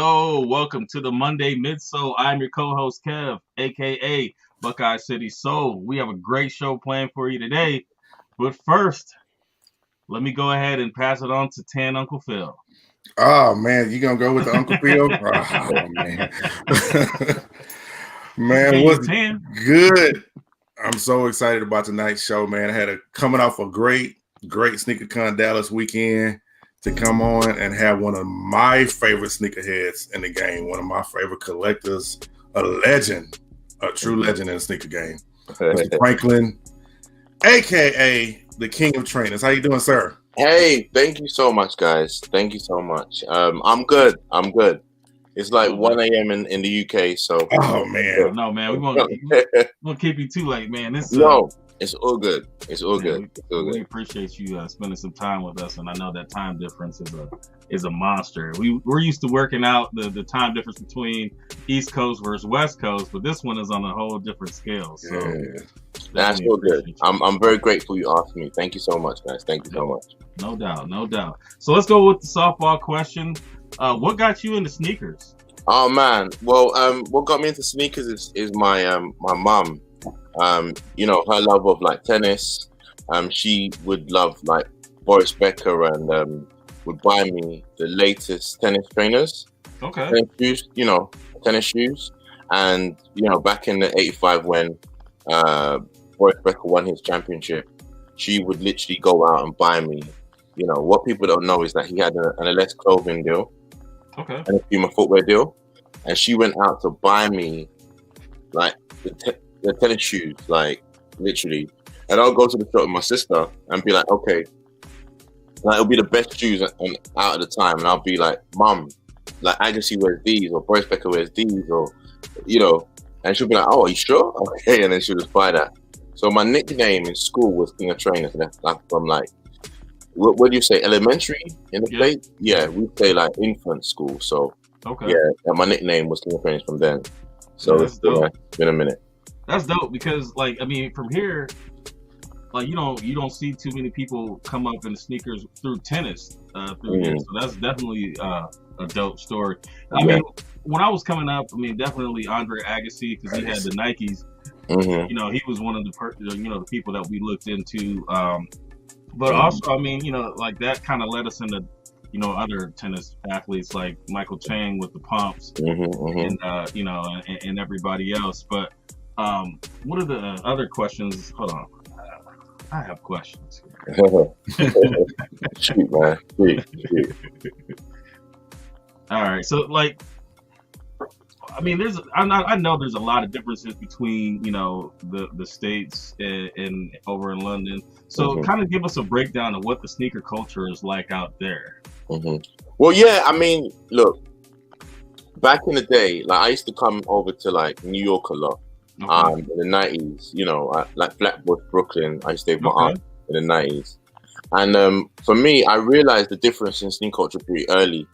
Yo, welcome to the Monday Midsole. I'm your co-host Kev, aka Buckeye City Soul. We have a great show planned for you today. But first, let me go ahead and pass it on to Tan Uncle Phil. Oh man, you gonna go with the Uncle Phil? Oh man. Man, what's good? I'm so excited about tonight's show, man. I had coming off a great SneakerCon Dallas weekend to come on and have one of my favorite sneakerheads in the game, one of my favorite collectors, a legend, a true legend in the sneaker game, Mr. Franklin, aka the King of Trainers. How you doing, sir? Hey, thank you so much, guys. Thank you so much. I'm good. It's like 1 a.m. in the UK, so. Oh man, no man, we won't keep you too late, man. It's all good. It's all good. We appreciate you spending some time with us, and I know that time difference is a monster. We're used to working out the time difference between East Coast versus West Coast, but this one is on a whole different scale. So that's so good. I'm very grateful you asked me. Thank you so much, guys. Thank you so much. No doubt. So let's go with the softball question. What got you into sneakers? Oh man, well, what got me into sneakers is my mom. Her love of like tennis. She would love like Boris Becker and would buy me the latest tennis trainers. Okay. Tennis shoes. And back in the '85 when Boris Becker won his championship, she would literally go out and buy me. What people don't know is that he had an LS clothing deal, okay, and a Puma footwear deal, and she went out to buy me like the tennis shoes, like literally. And I'll go to the shop with my sister and be like, okay, like it'll be the best shoes and out of the time, and I'll be like, Mom, like Agassi wears these, or Boris Becker wears these, or and she'll be like, oh, are you sure? Okay, and then she'll just buy that. So my nickname in school was King of Trainers, and that's like from like, what do you say, elementary in the States? Yeah, we say like infant school. So okay, and my nickname was King of Trainers from then. So it's been a minute. That's dope because, like, I mean, from here, like, you don't see too many people come up in sneakers through tennis through here. So that's definitely a dope story. I mean, when I was coming up, I mean, definitely Andre Agassi because he had the Nikes. Mm-hmm. He was one of the people that we looked into. But also, I mean, like that kind of led us into, other tennis athletes like Michael Chang with the pumps and, and everybody else. But what are the other questions? Hold on. I have questions here. Shoot, man. Shoot. All right. So, like, I mean, I know there's a lot of differences between, the States and over in London. So kind of give us a breakdown of what the sneaker culture is like out there. Well, yeah, I mean, look, back in the day, like I used to come over to like New York a lot. In the 90s, like Flatbush, Brooklyn. I used to stay with my aunt in the 90s. And for me, I realized the difference in sneaker culture pretty early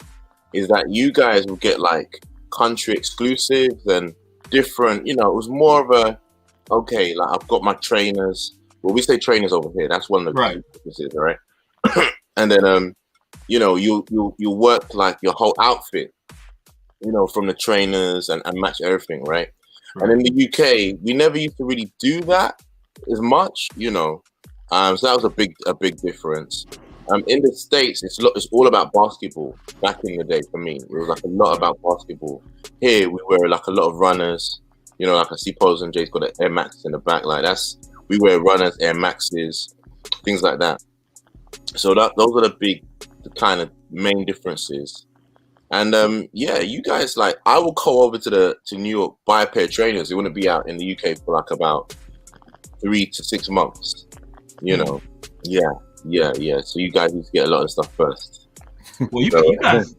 is that you guys would get like country exclusives and different, it was more of a, okay, like I've got my trainers. Well, we say trainers over here. That's one of the differences, right? And then, you work like your whole outfit, from the trainers and match everything, right? And in the UK, we never used to really do that as much, so that was a big difference. In the States, it's all about basketball. Back in the day, for me, it was like a lot about basketball. Here, we wear like a lot of runners, like I see Pose and Jay's got the Air Max in the back, like we wear runners, Air Maxes, things like that. So those are the kind of main differences. And you guys, like, I will go over to New York, buy a pair of trainers. They wouldn't be out in the UK for like about 3 to 6 months. Yeah. So you guys need to get a lot of stuff first. Well, you guys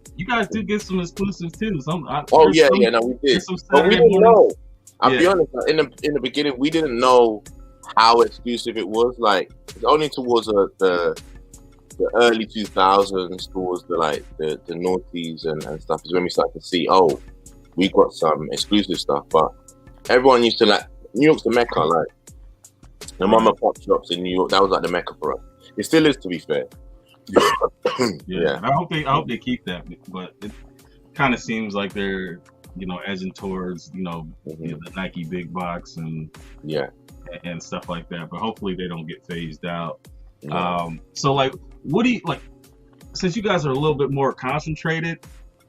do get some exclusives too. We did. But we didn't know. I'll be honest. In the beginning, we didn't know how exclusive it was. Like, it's only towards the early 2000s, towards the noughties and stuff, is when we started to see, we got some exclusive stuff. But everyone used to, like, New York's the Mecca, like the mom and pop shops in New York. That was like the Mecca for us. It still is, to be fair. I hope they keep that, but kind of seems like they're, edging towards, the Nike big box and stuff like that. But hopefully they don't get phased out. So like, what do you like? Since you guys are a little bit more concentrated,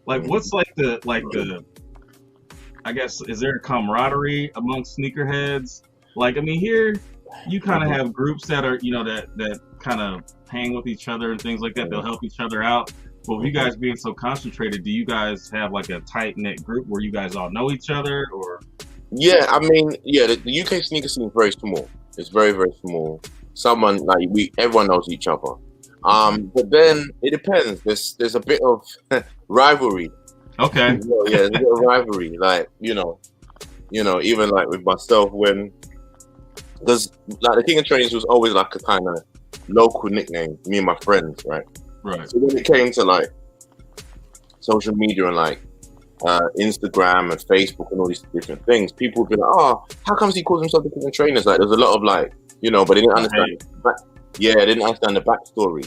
like, what's like the I guess, is there a camaraderie among sneakerheads? Like, I mean, here you kind of have groups that are, that kind of hang with each other and things like that. They'll help each other out. But with you guys being so concentrated, do you guys have like a tight knit group where you guys all know each other, or? Yeah, I mean, the UK sneaker scene is very small. It's very, very small. Everyone knows each other. But then it depends. There's a bit of rivalry. Okay. There's a bit of rivalry. Like, even like with myself, because like the King of Trainers was always like a kind of local nickname, me and my friends, right? Right. So when it came to like social media and like Instagram and Facebook and all these different things, people would be like, "Oh, how comes he calls himself the King of Trainers?" Like, there's a lot of like, but they didn't understand. They didn't understand the backstory,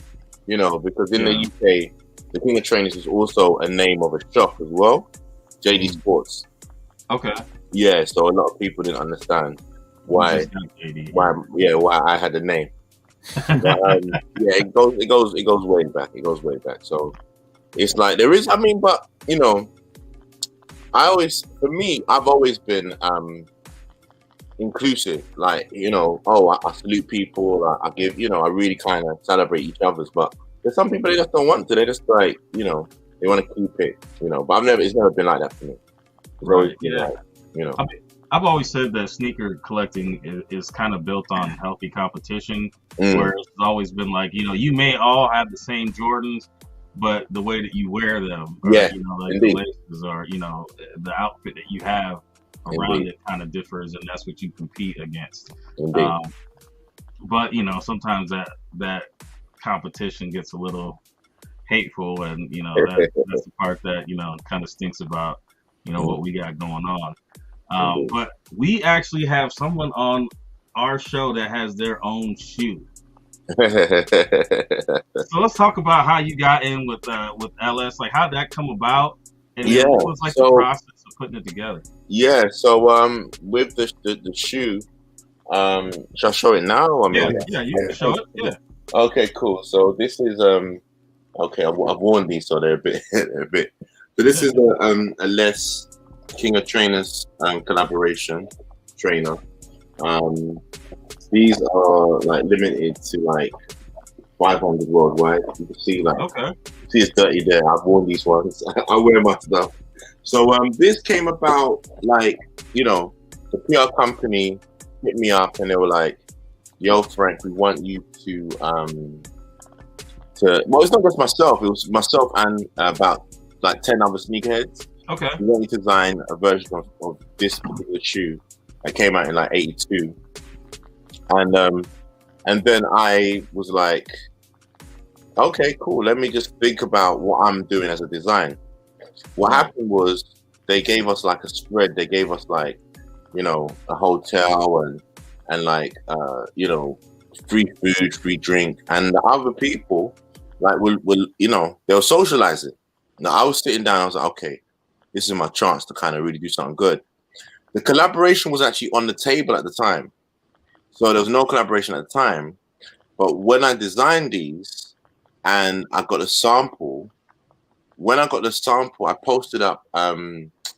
because in the UK, the King of Trainers is also a name of a shop as well, JD Sports. Okay. Yeah, so a lot of people didn't understand why I had the name. But, it goes way back. It goes way back. So it's like there is. I mean, but I've always been inclusive. Like, I salute people. I give, I really kind of celebrate each other's. But there's some people, they just don't want to. They just like, they want to keep it. But it's never been like that for me. It's always been like, I've always said that sneaker collecting is kind of built on healthy competition, where it's always been like, you may all have the same Jordans, but the way that you wear them, or, the laces, or the outfit that you have around it kind of differs, and that's what you compete against. But sometimes that competition gets a little hateful, and that's the part that kind of stinks about what we got going on. But we actually have someone on our show that has their own shoe. So let's talk about how you got in with LS. Like, how'd that come about? And what was like the process of putting it together? Yeah. So with the shoe, shall I show it now? You can show it. Yeah. Okay, cool. So this is okay. I've worn these, so they're a bit. So this is a Les King of Trainers collaboration trainer. These are like limited to like 500 worldwide. You can see see it's dirty there. I've worn these ones. I wear my stuff. So this came about like, the PR company hit me up and they were like, "Yo, Frank, we want you to well, it's not just myself. It was myself and about like 10 other sneakerheads. Okay. We wanted to design a version of this particular shoe that came out in like 82. And then I was like, okay, cool. Let me just think about what I'm doing as a design. What happened was they gave us like a spread. They gave us like, a hotel and like, free food, free drink. And the other people like will they'll socialize it. Now I was sitting down, I was like, okay, this is my chance to kind of really do something good. The collaboration was actually on the table at the time. So there was no collaboration at the time. But when I designed these and I got a sample, I posted up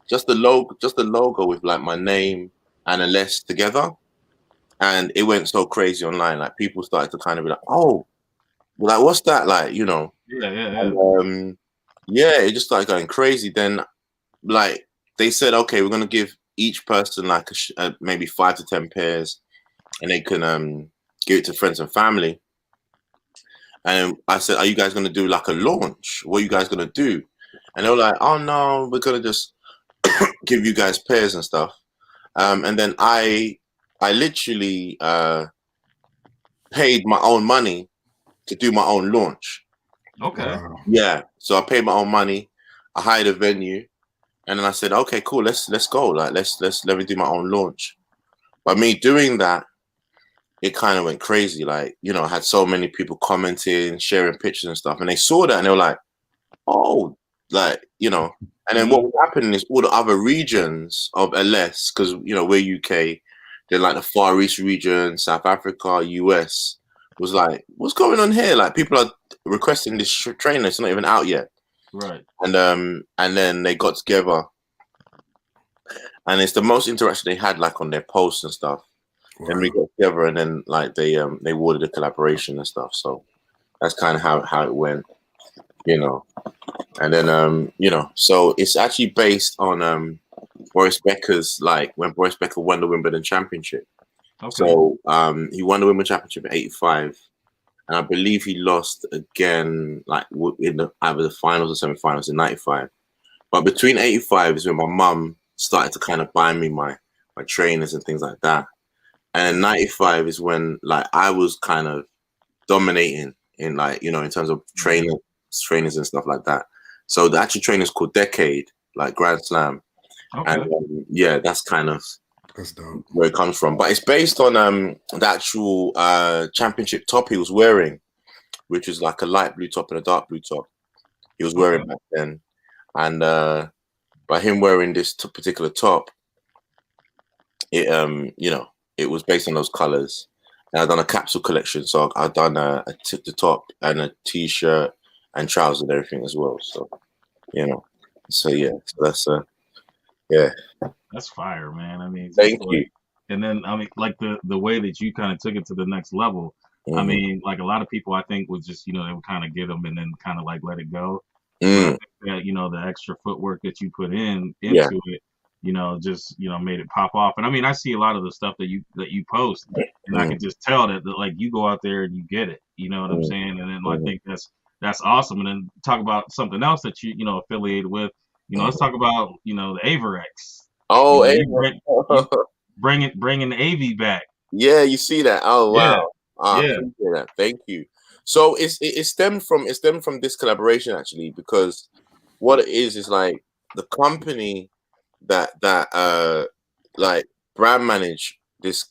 just the logo with like my name and a Les together. And it went so crazy online. Like people started to kind of be like, "Oh, like what's that?" Like, Yeah. And, it just started going crazy. Then like they said, okay, we're gonna give each person like maybe 5 to 10 pairs, and they can give it to friends and family. And I said, "Are you guys gonna do like a launch? What are you guys gonna do?" And they were like, "Oh no, we're gonna just give you guys pairs and stuff." And then I literally paid my own money to do my own launch. Okay. Yeah. So I paid my own money. I hired a venue, and then I said, "Okay, cool. Let's go. Like let me do my own launch." By me doing that, it kind of went crazy. Like, I had so many people commenting, sharing pictures and stuff, and they saw that and they were like, "Oh, like, you know. And then what was happening is all the other regions of LS, because, you know, we're UK, then like the Far East region, South Africa, US, was like, what's going on here? Like, people are requesting this trainer. It's not even out yet. Right. And then they got together, and it's the most interaction they had, like on their posts and stuff. Wow. Then we got together, and then like they awarded a collaboration and stuff. So that's kind of how it went, you know. And then you know, so it's actually based on Boris Becker's, like when Boris Becker won the Wimbledon Championship. Okay. So he won the Wimbledon Championship in '85, and I believe he lost again, like in either the finals or semi-finals in '95. But between '85 is when my mum started to kind of buy me my trainers and things like that. And '95 is when like I was kind of dominating in, like, you know, in terms of trainers and stuff like that. So the actual trainer is called Decade, like Grand Slam. Okay. And yeah, that's kind of where it comes from. But it's based on the actual championship top he was wearing, which is like a light blue top and a dark blue top he was wearing back then. And by him wearing this particular top, it you know, it was based on those colors. And I've done a capsule collection, so I've done the top and a t-shirt and trousers and everything as well. So, you know, so yeah, so that's yeah, that's fire, man. I mean, thank you. And then I mean, like the way that you kind of took it to the next level. I mean, like a lot of people, I think, would just, you know, they would kind of get them and then kind of like let it go. That, you know, the extra footwork that you put into it, you know, just, you know, made it pop off. And I mean, I see a lot of the stuff that you post, and I can just tell that like you go out there and you get it. You know what I'm saying? And then I think that's awesome. And then talk about something else that you know, affiliated with. You know, let's talk about, you know, the Avirex. Oh, you know, bringing the AV back. Yeah, you see that? Oh, wow. Yeah. That. Thank you. So it stemmed from this collaboration, actually, because what it is like the company that like brand manage this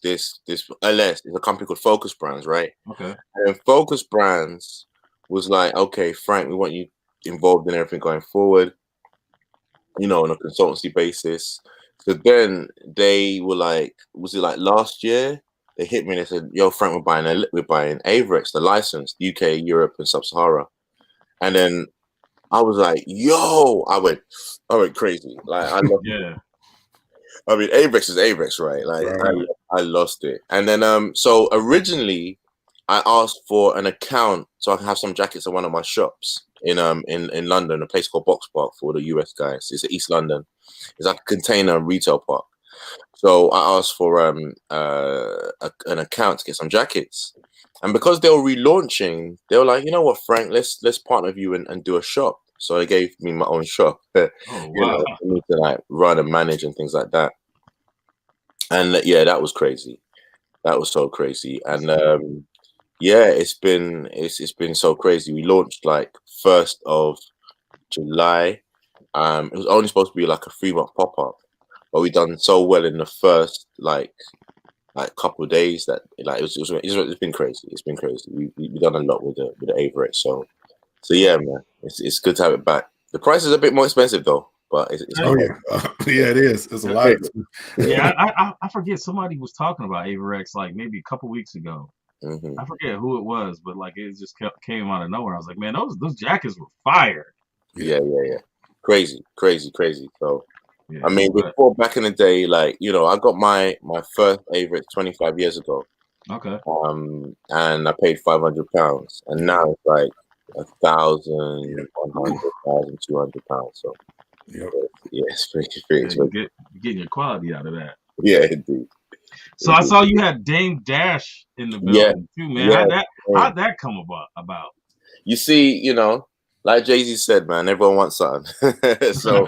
LS is a company called Focus Brands, right? Okay. And Focus Brands was like, okay, Frank, we want you involved in everything going forward, you know, on a consultancy basis. So then they were like, was it like last year? They hit me and they said, yo, Frank, we're buying Avirex, the license, UK, Europe, and Sub-Sahara. And then I was like, yo, I went crazy. Like, I love it. I mean, Avirex is Avirex, right? Like, right. I lost it. And then, so originally, I asked for an account so I can have some jackets at one of my shops in London, a place called Box Park for the US guys. It's in East London. It's like a container retail park. So I asked for an account to get some jackets, and because they were relaunching, they were like, you know what, Frank, let's partner with you and do a shop. So they gave me my own shop, oh, wow. For me to like run and manage and things like that. And yeah, that was crazy. That was so crazy. And yeah, it's been so crazy. We launched like 1st of July. It was only supposed to be like a 3-month pop-up. But we done so well in the first like couple of days that like it's been crazy. It's been crazy. We've done a lot with the Avirex. So yeah, man, it's good to have it back. The price is a bit more expensive though, but it's yeah, it is. It's a lot. Yeah, I forget. Somebody was talking about Avirex like maybe a couple weeks ago. I forget who it was, but like it just came out of nowhere. I was like, man, those jackets were fire. Yeah. Crazy. So. Yeah, I mean, before back in the day, like, you know, I got my first Avirex 25 years ago. Okay. And I paid £500, and now it's like £1,100, £1,200. So yeah, it's pretty expensive. You're getting your quality out of that. Yeah, indeed. So I saw you had Dame Dash in the building too, man. Yeah, how'd that come about? You see, you know, like Jay-Z said, man, everyone wants something. so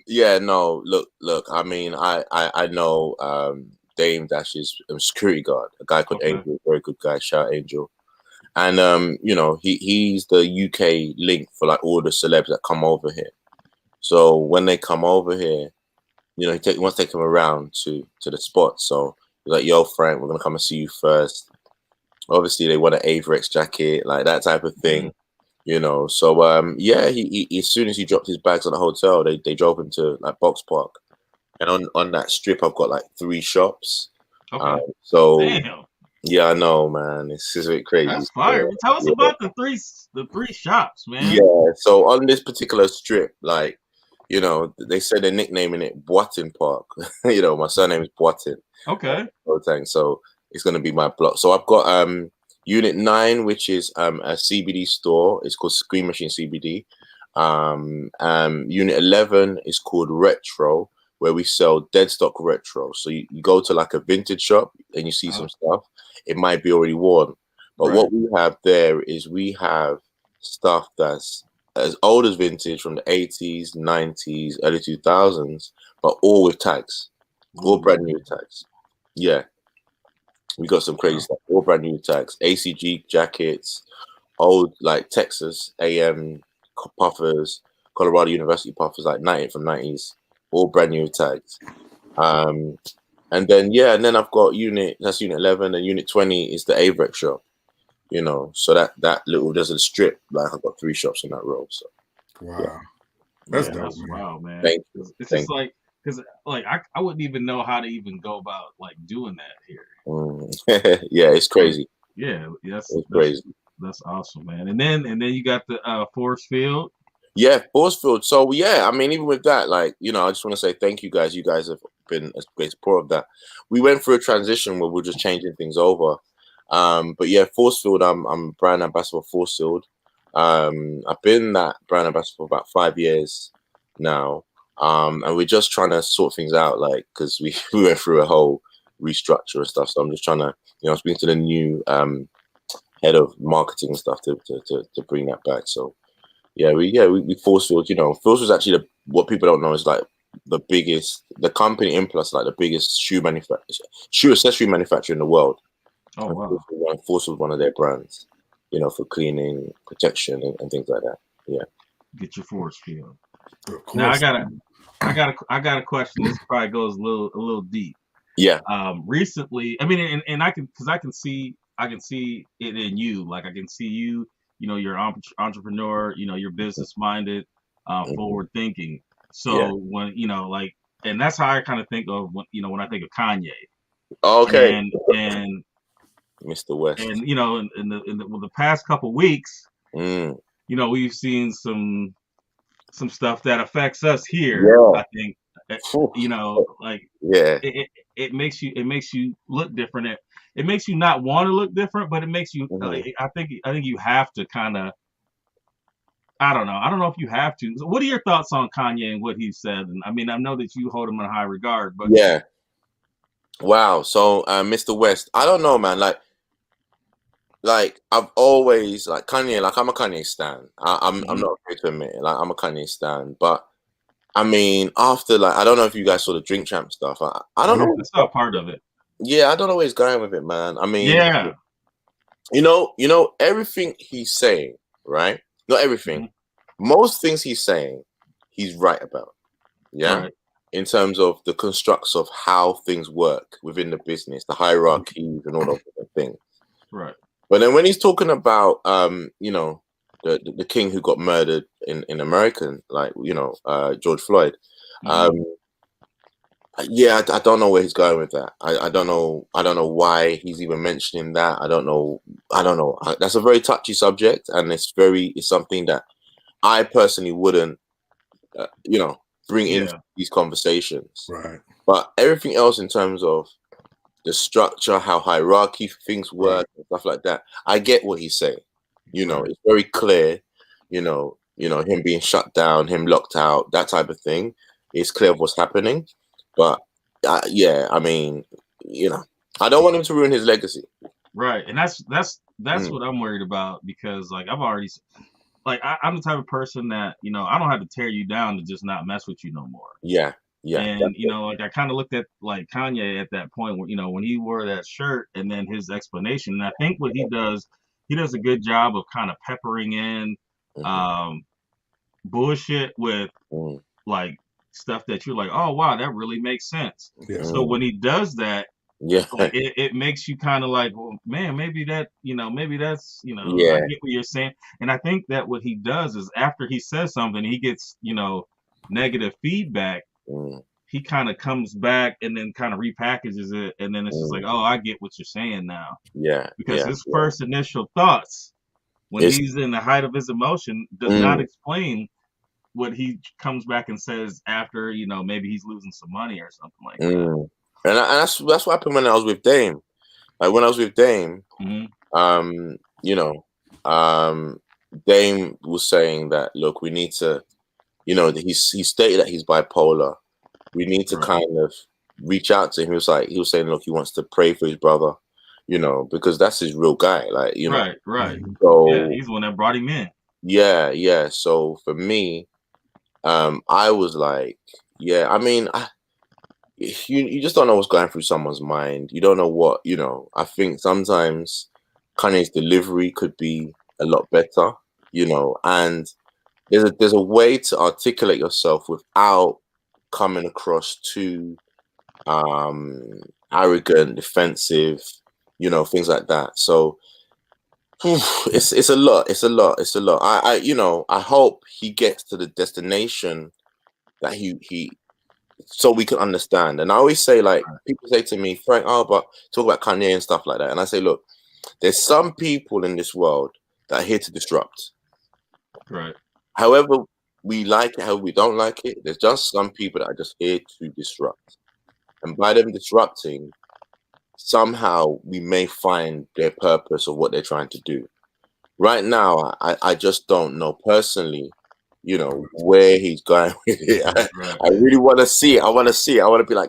yeah, no, look. I mean, I know Dame Dash's security guard, a guy called Angel, very good guy. Shout out Angel. And you know, he's the UK link for like all the celebs that come over here. So when they come over here, you know, he wants to take them around to the spot. So he's like, yo, Frank, we're gonna come and see you first. Obviously, they want an Avirex jacket, like that type of thing. You know, so yeah, he as soon as he dropped his bags at the hotel, they drove him to like Box Park, and on that strip, I've got like 3 shops. Okay. So Damn. yeah, I know, man. It's a bit crazy. That's fire. Tell us about the three shops, man. Yeah. So on this particular strip, like, you know, they said they're nicknaming it Boatin Park. You know, my surname is Boatin. Okay. So it's gonna be my block. So I've got Unit 9, which is a CBD store. It's called Screen Machine CBD. Unit 11 is called Retro, where we sell dead stock retro. So you go to like a vintage shop and you see some stuff. It might be already worn. But what we have there is we have stuff that's as old as vintage from the 80s, 90s, early 2000s, but all with tags. All brand new tags. Yeah. We got some crazy stuff. All brand new tags. ACG jackets, old like Texas AM puffers, Colorado University puffers, like 90 from 90s. All brand new tags. And then I've got Unit 11, and Unit 20 is the Avrex shop. You know, so that little, there's a strip, like I've got 3 shops in that row. So wow, that's dope, that's man. wow, man. Thank you. It's just like, because like I wouldn't even know how to even go about like doing that here. Yeah, it's crazy. Yeah, it's crazy. That's awesome, man. And then you got the Force Field. Yeah, Force Field. So yeah, I mean, even with that, like, you know, I just want to say thank you guys. You guys have been a great support of that. We went through a transition where we're just changing things over. But yeah, Force Field, I'm brand ambassador for Force Field. I've been that brand ambassador for about 5 years now. And we're just trying to sort things out, like, because we went through a whole restructure and stuff. So I'm just trying to, you know, speak to the new head of marketing and stuff to bring that back. So yeah, we Force Field, you know, Force was actually what people don't know is like the company Implus, like the biggest shoe accessory manufacturer in the world. Oh wow! Force was one of their brands, you know, for cleaning, protection, and things like that. Yeah. Get your Force Field. Now I got a question. This probably goes a little deep. Yeah. Recently, I mean, and I can see it in you. Like I can see you. You know, you're an entrepreneur. You know, you're business minded, forward thinking. So when you know, like, and that's how I kind of think of when I think of Kanye. Okay. And Mr. West. And you know, in the past couple weeks, you know, we've seen some stuff that affects us here. Yeah. I think, you know, like it makes you look different. It makes you not want to look different, but it makes you. I think you have to kind of. I don't know if you have to. So what are your thoughts on Kanye and what he said? And I mean, I know that you hold him in high regard, but yeah. Wow. So, Mr. West, I don't know, man. Like I've always like Kanye. Like I'm a Kanye stan. I'm not afraid to admit it. Like I'm a Kanye stan, but I mean, after like I don't know if you guys saw the Drink Champ stuff. I don't know. That's not part of it. Yeah, I don't know where he's going with it, man. I mean, yeah. You know everything he's saying, right? Not everything. Most things he's saying, he's right about. Yeah. Right. In terms of the constructs of how things work within the business, the hierarchies and all those things. Right. But then when he's talking about, you know, the king who got murdered in America, like, you know, George Floyd, yeah, I don't know where he's going with that. I don't know why he's even mentioning that. I don't know. That's a very touchy subject, and it's something that I personally wouldn't, you know, bring into these conversations. Right. But everything else in terms of the structure, how hierarchy things work, and stuff like that, I get what he's saying. You know, it's very clear. You know, him being shut down, him locked out, that type of thing. It's clear what's happening. But yeah, I mean, you know, I don't want him to ruin his legacy. Right, and that's what I'm worried about, because like I've already, like I'm the type of person that, you know, I don't have to tear you down to just not mess with you no more. Yeah. And you know, like I kind of looked at like Kanye at that point where, you know, when he wore that shirt and then his explanation, and I think what he does a good job of kind of peppering in bullshit with like stuff that you're like, oh wow, that really makes sense. Yeah. So when he does that, Yeah. Like it makes you kind of like, well, man, maybe that, maybe that's, I Yeah. get what you're saying. And I think that what he does is after he says something, he gets, negative feedback. Mm, He kind of comes back and then kind of repackages it. And then it's just like, mm. oh, I get what you're saying now. Yeah. Because Yeah. his Yeah. first initial thoughts when It's he's in the height of his emotion does not mm, explain what he comes back and says after, maybe he's losing some money or something like that. mm. And that's what happened when I was with Dame. Like when I was with Dame, Mm-hmm. you know, Dame was saying that, look, we need to, he stated that he's bipolar. We need to Right. kind of reach out to him. He was saying, look, he wants to pray for his brother, because that's his real guy. Like, Right. So Yeah, he's the one that brought him in. yeah. So for me, I was like, yeah, I mean, you just don't know what's going through someone's mind. You don't know what, I think sometimes Kanye's delivery could be a lot better, and there's a way to articulate yourself without coming across too arrogant, defensive, things like that. So it's a lot. It's a lot. I hope he gets to the destination that he so we can understand. And I always say, like, people say to me, Frank, but talk about Kanye and stuff like that. And I say, look, there's some people in this world that are here to disrupt. Right. However we like it, however we don't like it, there's just some people that are just here to disrupt. And by them disrupting, somehow we may find their purpose of what they're trying to do. Right now, I just don't know personally, where he's going with it. I really want to see it. I want to be like,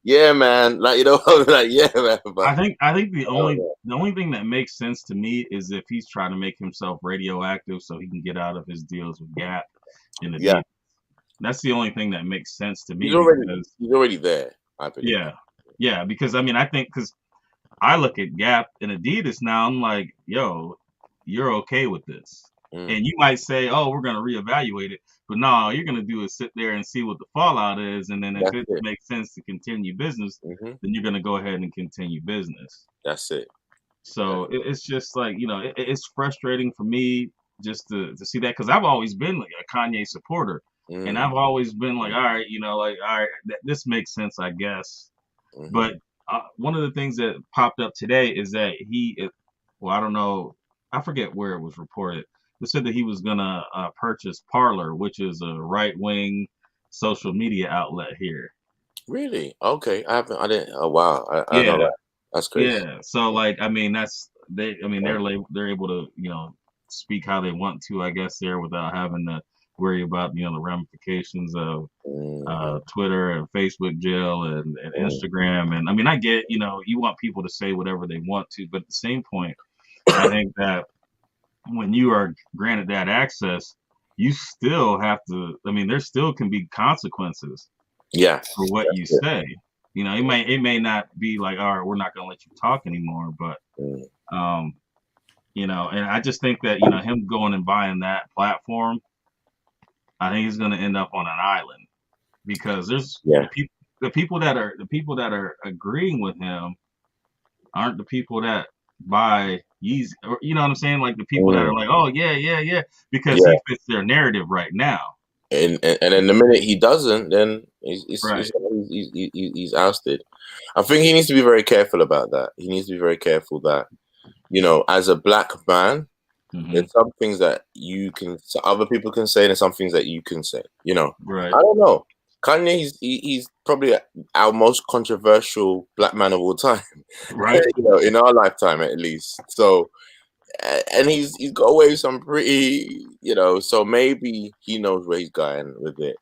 yeah, man. Like, like, yeah, man. But I think the only thing that makes sense to me is if he's trying to make himself radioactive so he can get out of his deals with Gap in the deal. That's the only thing that makes sense to me. He's already there, I believe. Yeah, because I mean, I think because I look at Gap and Adidas now, I'm like, yo, you're okay with this. And you might say, oh, we're going to reevaluate it. But no, you're going to do is sit there and see what the fallout is. And then if it makes sense to continue business, then you're going to go ahead and continue business. That's it. So it's just like, it's frustrating for me just to see that because I've always been like a Kanye supporter. And I've always been like, all right, all right, this makes sense, I guess. But one of the things that popped up today is that I don't know, I forget where it was reported. They said that he was gonna purchase Parler, which is a right-wing social media outlet here. Really? Okay, I didn't. Oh wow, I know that. That's crazy. Yeah. So like, I mean, they're able to speak how they want to, I guess, there without having to worry about the ramifications of Twitter and Facebook jail and Instagram. And I mean, I get you want people to say whatever they want to, but at the same point, I think that when you are granted that access, you still have to. I mean, there still can be consequences. For what you say. It may not be like, all right, we're not gonna let you talk anymore, but and I just think that him going and buying that platform, I think he's gonna end up on an island because there's the people that are agreeing with him aren't the people that buy Yeezy, or you know what I'm saying? Like the people that are like, oh yeah, because he fits their narrative right now. And in the minute he doesn't, then he's ousted. I think he needs to be very careful about that. He needs to be very careful that, as a black man, there's some things that other people can say, and there's some things that you can say. Right. I don't know. Kanye, he's probably our most controversial black man of all time, right? In our lifetime at least. So, and he's got away with some pretty, so maybe he knows where he's going with it.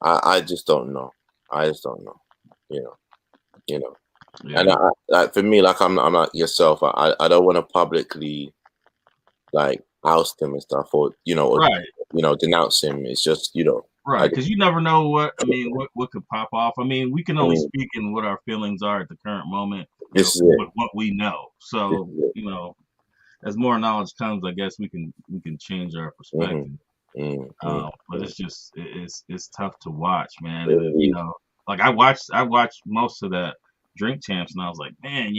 I just don't know. And like for me, like I'm like yourself. I don't want to publicly like oust him and stuff, or denounce him. It's just right, because you never know what could pop off. I mean, we can only speak in what our feelings are at the current moment, with what we know. So as more knowledge comes, I guess we can change our perspective. But it's just it's tough to watch, man. And, like I watched most of that Drink Champs, and I was like, man,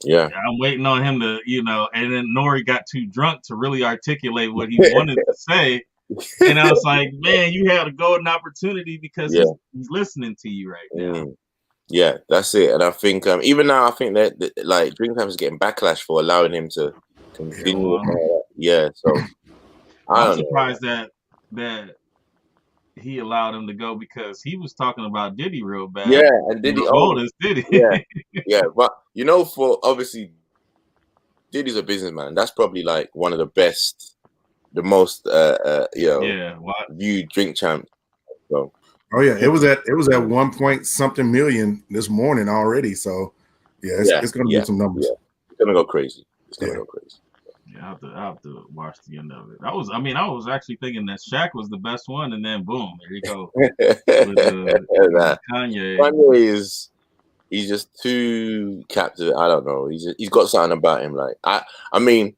Yeah, I'm waiting on him to, and then Nori got too drunk to really articulate what he wanted to say. And I was like, man, you had a golden opportunity because he's listening to you right now. Yeah, that's it. And I think even now, I think that like Drink Champs is getting backlash for allowing him to continue. Yeah, so I'm surprised that he allowed him to go because he was talking about Diddy real bad. Yeah, and Diddy Diddy. Yeah, but for obviously Diddy's a businessman. That's probably like one of the best, the most viewed Drink Champs. So. Oh yeah, it was at 1 point something million this morning already. So it's gonna be some numbers. Yeah. It's gonna go crazy. It's gonna go crazy. Yeah, I have to watch the end of it. I was actually thinking that Shaq was the best one, and then boom, there you go. With Kanye. Kanye he's just too captive. I don't know. He's got something about him. Like I mean,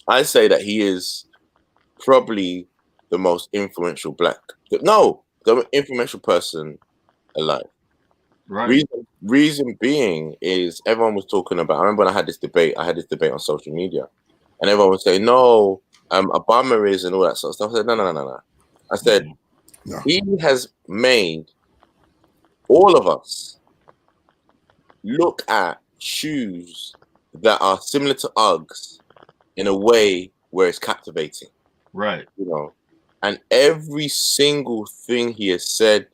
I say that he is probably the most influential the influential person alive. Right. Reason being is everyone was talking about. I remember when I had this debate on social media, and everyone was saying, "No, Obama is," and all that sort of stuff. I said, "No." I said, no. He has made all of us look at shoes that are similar to Uggs in a way where it's captivating." Right. And every single thing he has said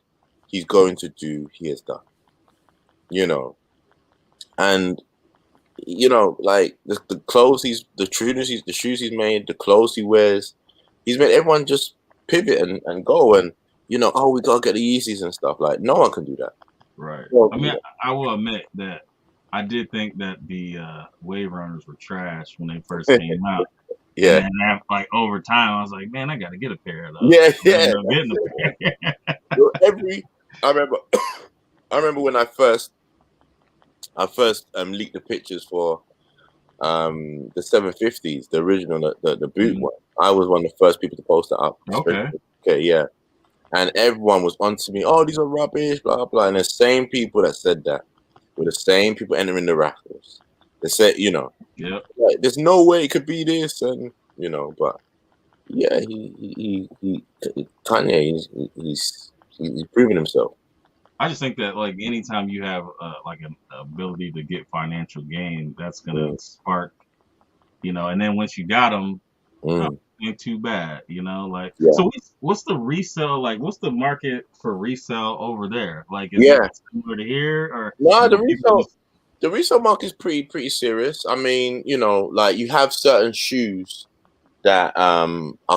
he's going to do, he has done. And like the clothes the shoes he's made, the clothes he wears, he's made everyone just pivot and go and we gotta get the Yeezys and stuff. Like no one can do that. Right. I mean, I will admit that I did think that the Wave Runners were trash when they first came out. Yeah. And like over time, I was like, man, I got to get a pair of those. Yeah. I remember when I first leaked the pictures for the 750s, the original, the boot one. I was one of the first people to post it up. Okay, yeah. And everyone was onto me. Oh, these are rubbish, blah blah. And the same people that said that were the same people entering the raffles. They said, like, there's no way it could be this, and but yeah, Kanye, he's proving himself. I just think that like anytime you have like an ability to get financial gain, that's gonna spark, and then once you got them, ain't too bad, like. Yeah. So what's the resale like? What's the market for resale over there? Like, is it similar to here or no? The resale market is pretty serious. I mean, like you have certain shoes that are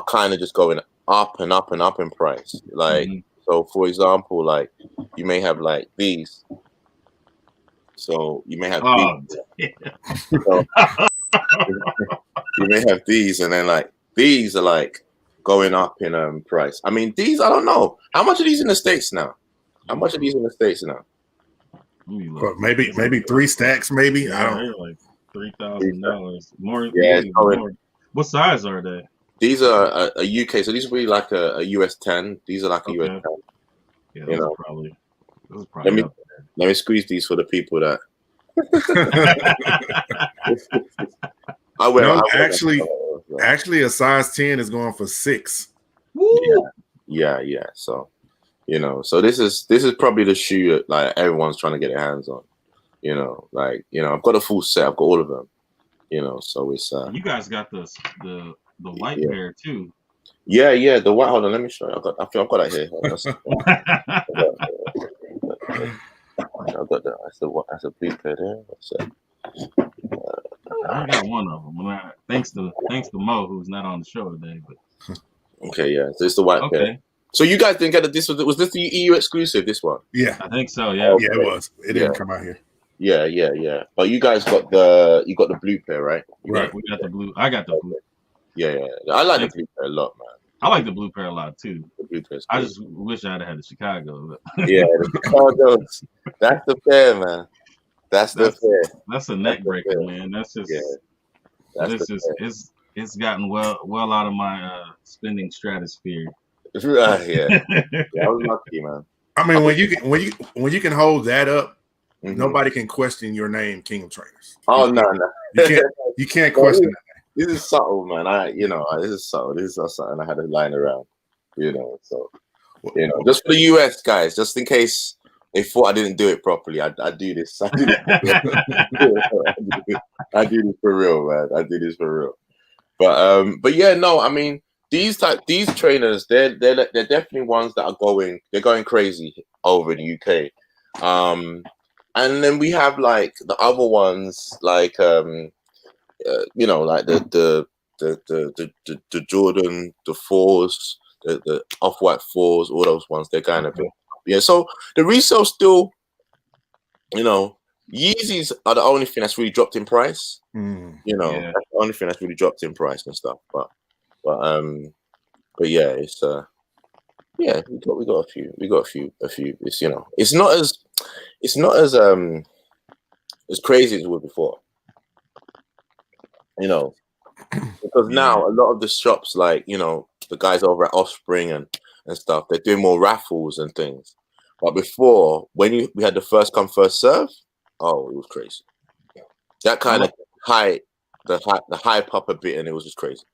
kind of just going up and up and up in price. Like, so for example, like you may have like these. So you may have these. So, you may have these, and then like these are like going up in price. I mean, these, I don't know. How much are these in the States now? But maybe 3 stacks, maybe. Yeah, I don't know. like $3,000 more. Yeah, more. What size are they? These are a UK, so these will be like a US 10. These are like a US 10. Yeah, those are probably let me squeeze these for the people that I wear. Actually, a size 10 is going for 6. Woo! Yeah. So, so this is probably the shoe that like everyone's trying to get their hands on. I've got a full set. I've got all of them. So it's. You guys got the white pair too. Yeah. The white. Hold on, let me show you. I think I've got that here. I've got that. That's a blue pair there. I got one of them. Thanks to Mo, who's not on the show today. But okay, yeah. So it's the white pair. So you guys didn't get this. Was this the EU exclusive? This one? Yeah, I think so. Yeah, yeah, it was. It didn't come out here. Yeah. But you guys got the blue pair, right? Right. We got the blue. I got the blue. Yeah. I like the blue pair a lot, man. I like the blue pair a lot too. The blue pair. I just wish I had the Chicago. Yeah, the Chicago's. That's the pair, man. That's the pair. That's a neck breaker, man. That's just. Yeah. It's gotten well out of my spending stratosphere. Right, yeah. I was lucky, man. I mean, when you can hold that up, nobody can question your name, King of Trainers. Oh no. You can't question that. This is subtle, man. This is subtle. This is not something I had to line around, So, just for the US guys, just in case they thought I didn't do it properly, I do this. I do this for real, man. I do this for real. But yeah, no. I mean, these trainers, they're definitely ones that are going crazy over in the UK. And then we have like the other ones, like like the Jordan, the 4s, the Off-White 4s, all those ones. They're kind of So the resale still, Yeezys are the only thing that's really dropped in price. That's the only thing that's really dropped in price and stuff. But yeah, it's we got a few. It's it's not as crazy as it was before. Because now a lot of the shops, like the guys over at Offspring and stuff, they're doing more raffles and things. But before, when we had the first come first serve, oh, it was crazy. That kind of hype up a bit, and it was just crazy.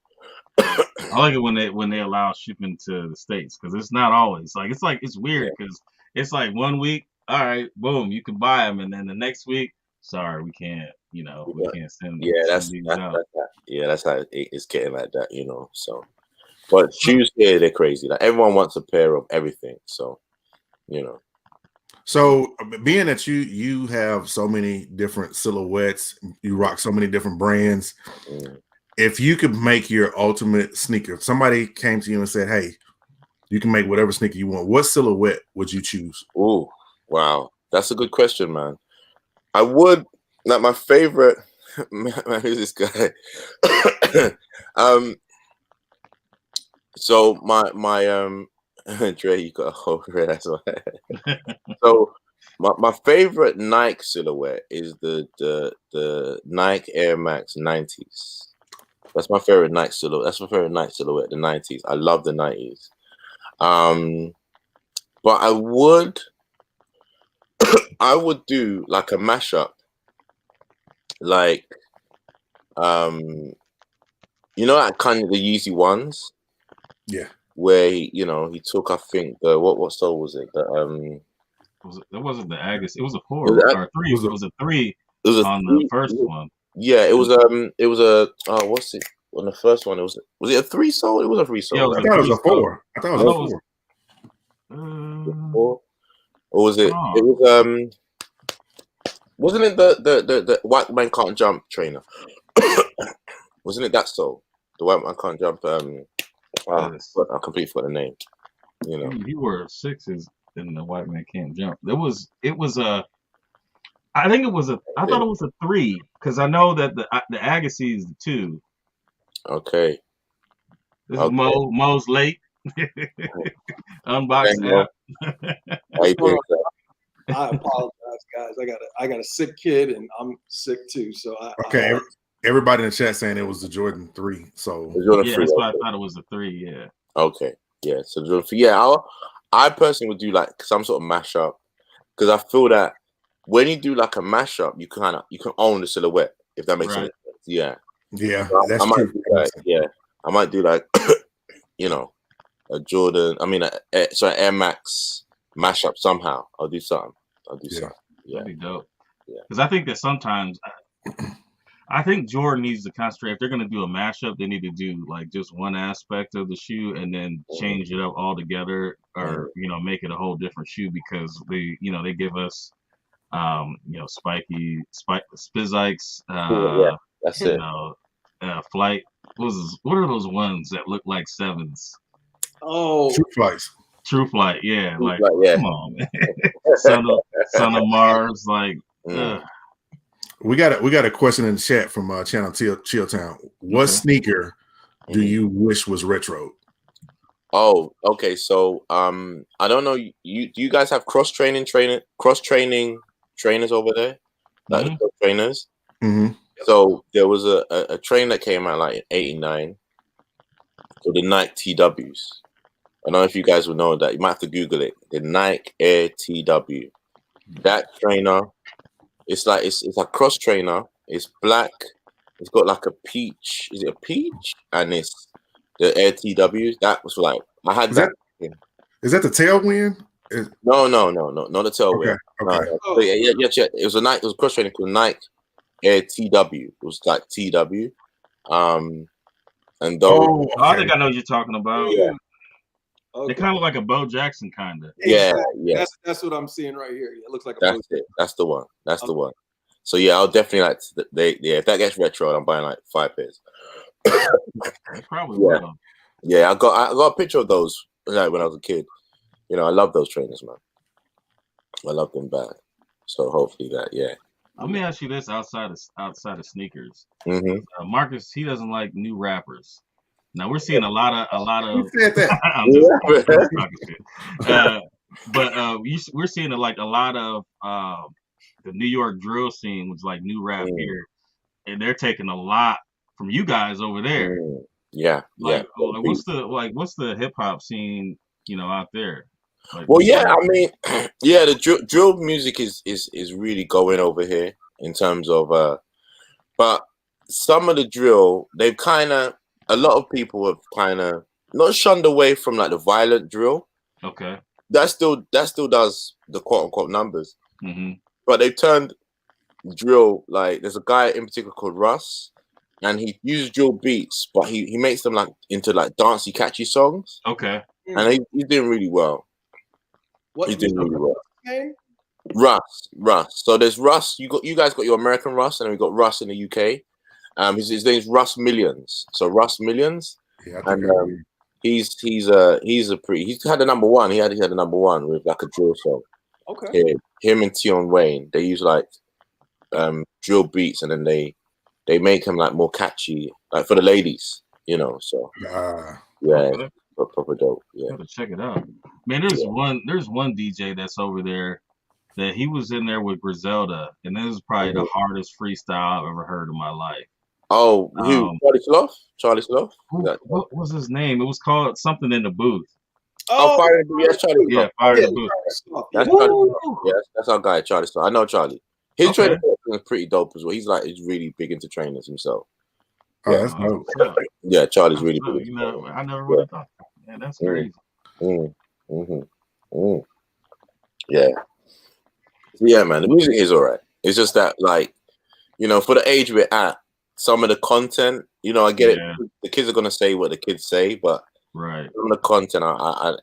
I like it when they allow shipping to the States, because it's not always it's weird, because it's like 1 week, all right, boom, you can buy them, and then the next week, sorry, we can't, we can't send. That's how it's getting like that, So, but shoes here, they're crazy. Like everyone wants a pair of everything, so So, being that you have so many different silhouettes, you rock so many different brands. If you could make your ultimate sneaker, if somebody came to you and said, "Hey, you can make whatever sneaker you want," what silhouette would you choose? Oh, wow, that's a good question, man. I would. Like my favorite. Man, who's this guy? So my Dre, you got a whole red. That's why. So my favorite Nike silhouette is the Nike Air Max 90s. That's my favorite Nike silhouette. The 90s. I love the 90s. But I would do like a mashup, like like kind of the Yeezy ones. Yeah. Where he took, I think, the what style was it? That wasn't the Agus. It was a 4 or 3. It was a 3 on the first one. Yeah, it was what's it? On the first one, was it a 3 sole? It was a 3 sole. Yeah, I thought it was a 4. I thought it was a 4. Or was it? It was wasn't it the White Man Can't Jump trainer? Wasn't it that sole? The White Man Can't Jump. I completely forgot the name. You were 6s in the White Man Can't Jump. I think it was I thought it was a 3, because I know that the Agassi is the 2. Okay. This is Mo's late. Unboxed app. I apologize, guys. I got a sick kid, and I'm sick too. So everybody in the chat saying it was the Jordan 3. So that's why I thought it was a 3. Yeah. Okay. Yeah. So Jordan 3. Yeah. I personally would do like some sort of mashup, because I feel that when you do like a mashup, you can own the silhouette, if that makes sense. Yeah. Yeah. So that's true. I might do like a Jordan. I mean, Air Max mashup somehow. I'll do something. Yeah. That'd be dope. Yeah. Because I think that sometimes, I think Jordan needs to concentrate. If they're going to do a mashup, they need to do like just one aspect of the shoe and then change it up altogether, or make it a whole different shoe, because they give us Spizikes. That's it. Flight. What are those ones that look like 7s? Oh, True Flight. Yeah, come on, man. Son of Mars, like. We got a question in the chat from channel Chill Town. What sneaker do you wish was retro? Oh, okay. So I don't know. Do you guys have cross training trainers over there? Like the cross trainers. Mm-hmm. So there was a train that came out like in '89 called the Nike TWs. I don't know if you guys will know that. You might have to Google it. The Nike Air TW. That trainer, it's like it's a cross trainer. It's black. It's got like a peach. Is it a peach? And it's the Air TW. That was like I had that. Is that the Tailwind? No, not the Tailwind. Okay. No. Yeah. It was a cross trainer called Nike Air TW. It was like TW. And those. I think I know what you're talking about. Yeah. Okay. They're kind of like a Bo Jackson kind of. Yeah. That's what I'm seeing right here. It looks like That's it. That's the one. The one. So yeah, I'll definitely like. If that gets retro, I'm buying like 5 pairs. Probably will. Yeah, I got a picture of those like when I was a kid. You know, I love those trainers, man. I love them bad. So hopefully that, yeah. Let me ask you this: outside of sneakers, mm-hmm. Marcus, he doesn't like new rappers. Now we're seeing a lot of. Who said that? We're seeing like a lot of the New York drill scene, which is like new rap here, and they're taking a lot from you guys over there. Yeah. What's the hip hop scene, out there? Like, well, yeah, I mean, yeah, the drill music is really going over here in terms of, but some of the drill, they've a lot of people have not shunned away from like the violent drill. Okay. That still does the quote unquote numbers. Mm-hmm. But they've turned drill, like there's a guy in particular called Russ, and he uses drill beats, but he makes them like into like dancey, catchy songs. Okay. And he's doing really well. He's doing really well. Russ. So there's Russ. You guys got your American Russ, and then we got Russ in the UK. His name's Russ Millions. So Russ Millions, and he's had the number one. He had the number one with like a drill song. Okay. Yeah, him and Tion Wayne, they use like drill beats, and then they make them like more catchy, like for the ladies, So yeah. Proper dope. Yeah, gotta check it out, man. There's one DJ that's over there that he was in there with Griselda, and this is probably the hardest freestyle I've ever heard in my life. Oh, who? Charlie Sloth. What was his name? It was called something in the booth. Fire in the Booth. Yes, Charlie. Yeah, Fire in the Booth. That's Charlie. Yes, that's our guy, Charlie Sloth. I know Charlie. His trainer is pretty dope as well. He's really big into trainers himself. Oh, that's dope. Yeah, Charlie's really big. I never would have thought. Man, that's crazy. Yeah. Yeah, man. The music is all right. It's just that, like, for the age we're at, some of the content, I get it. The kids are gonna say what the kids say, but some of the content, I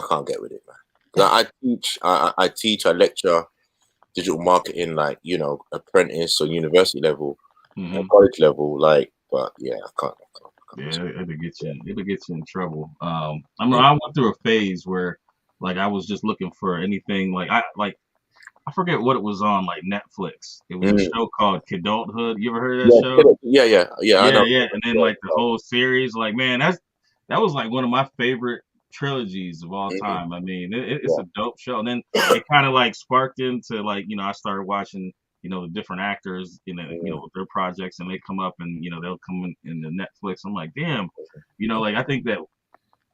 can't get with it, man. I teach, I lecture digital marketing, like apprentice or university level, and college level, like. But yeah, I can't. Yeah, it'll get you in trouble. I went through a phase where, like, I was just looking for anything. I forget what it was on, like Netflix. It was a show called Kidulthood. You ever heard of that show? Yeah. I know. Yeah. And then like the whole series, like, man, that was like one of my favorite trilogies of all time. I mean, it's a dope show. And then it kind of like sparked into like, I started watching. The different actors, with their projects, and they come up and, they'll come in the Netflix. I'm like, damn, like I think that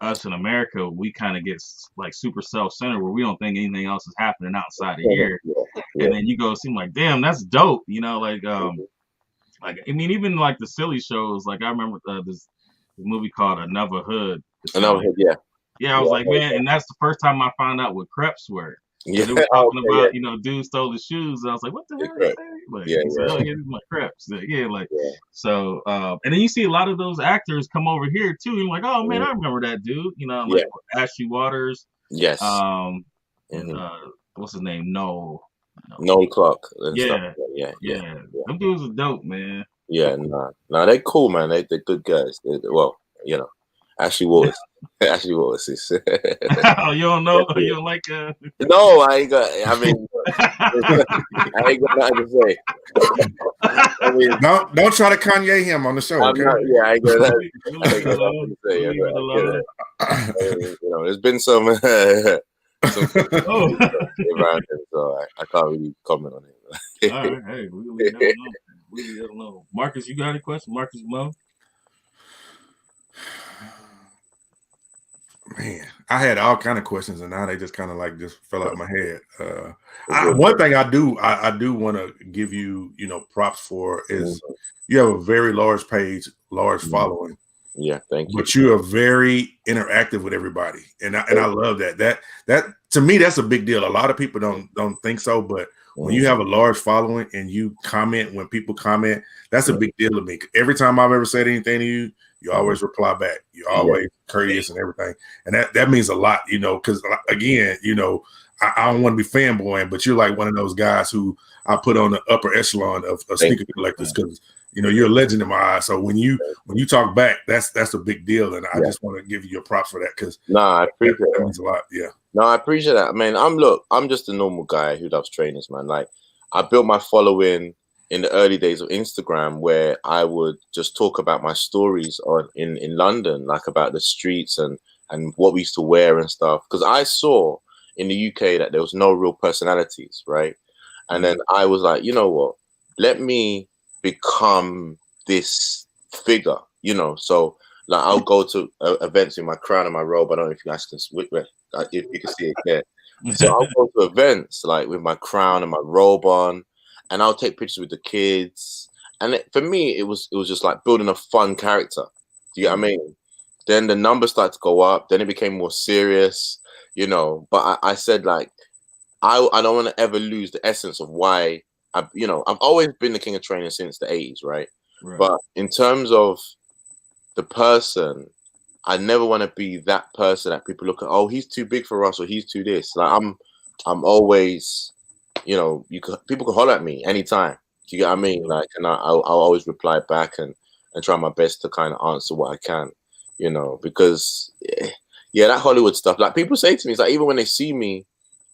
us in America, we kind of get like super self-centered where we don't think anything else is happening outside of here. And then you go seem like, damn, that's dope. Like I mean, even like the silly shows, like I remember this movie called Another Hood. Another Hood, yeah. Yeah, I was like, man, and that's the first time I found out what creps were. Yeah, they were talking about, dude stole the shoes. And I was like, what the hell is that? Like, he said, oh, yeah, these are my creps. So, and then you see a lot of those actors come over here too. You're like, oh man, I remember that dude. Like Ashley Waters. Yes. And what's his name? Noel Clark. Yeah. Them dudes are dope, man. Yeah, nah, they're cool, man. They're good guys. Ashley Waters. Ashley Waters is. Oh, you don't know? You don't like? No, I ain't got. I mean, I ain't got nothing to say. I mean, don't try to Kanye him on the show. Okay? I ain't got nothing to say. There's been some around him, so I can't really comment on it. All right, hey, we never know. We never know. Marcus, you got any questions? Marcus Mo? Man, I had all kind of questions, and now they just kind of like just fell out of my head. One thing I do want to give you, props for is you have a very large page, large following. Yeah, thank you. But you are very interactive with everybody, and I love that. That to me, that's a big deal. A lot of people don't think so, but when you have a large following and you comment when people comment, that's a big deal to me. Every time I've ever said anything to you, you always reply back. You're always courteous and everything, and that means a lot, because again, I don't want to be fanboying, but you're like one of those guys who I put on the upper echelon of sneaker collectors because you're a legend in my eyes. So when you talk back, that's a big deal, and I just want to give you a props for that because I appreciate that means a lot. Yeah. No, I appreciate that. I mean, I'm just a normal guy who loves trainers, man. Like, I built my following in the early days of Instagram, where I would just talk about my stories in London, like about the streets and what we used to wear and stuff. Because I saw in the UK that there was no real personalities, right? And then I was like, you know what? Let me become this figure, So like, I'll go to events in my crown and my robe. I don't know if you guys can if you can see it there. So I'll go to events like with my crown and my robe on, and I'll take pictures with the kids. And for me, it was just like building a fun character. Do you get what I mean? Then the numbers started to go up. Then it became more serious, But I said, like, I don't want to ever lose the essence of why I've always been the king of training since the 80s, right? But in terms of the person, I never want to be that person that people look at. Oh, he's too big for us, or he's too this. Like, I'm always, people can holler at me anytime. Do you get what I mean? Like, and I'll always reply back and try my best to kind of answer what I can, because that Hollywood stuff. Like, people say to me, it's like, even when they see me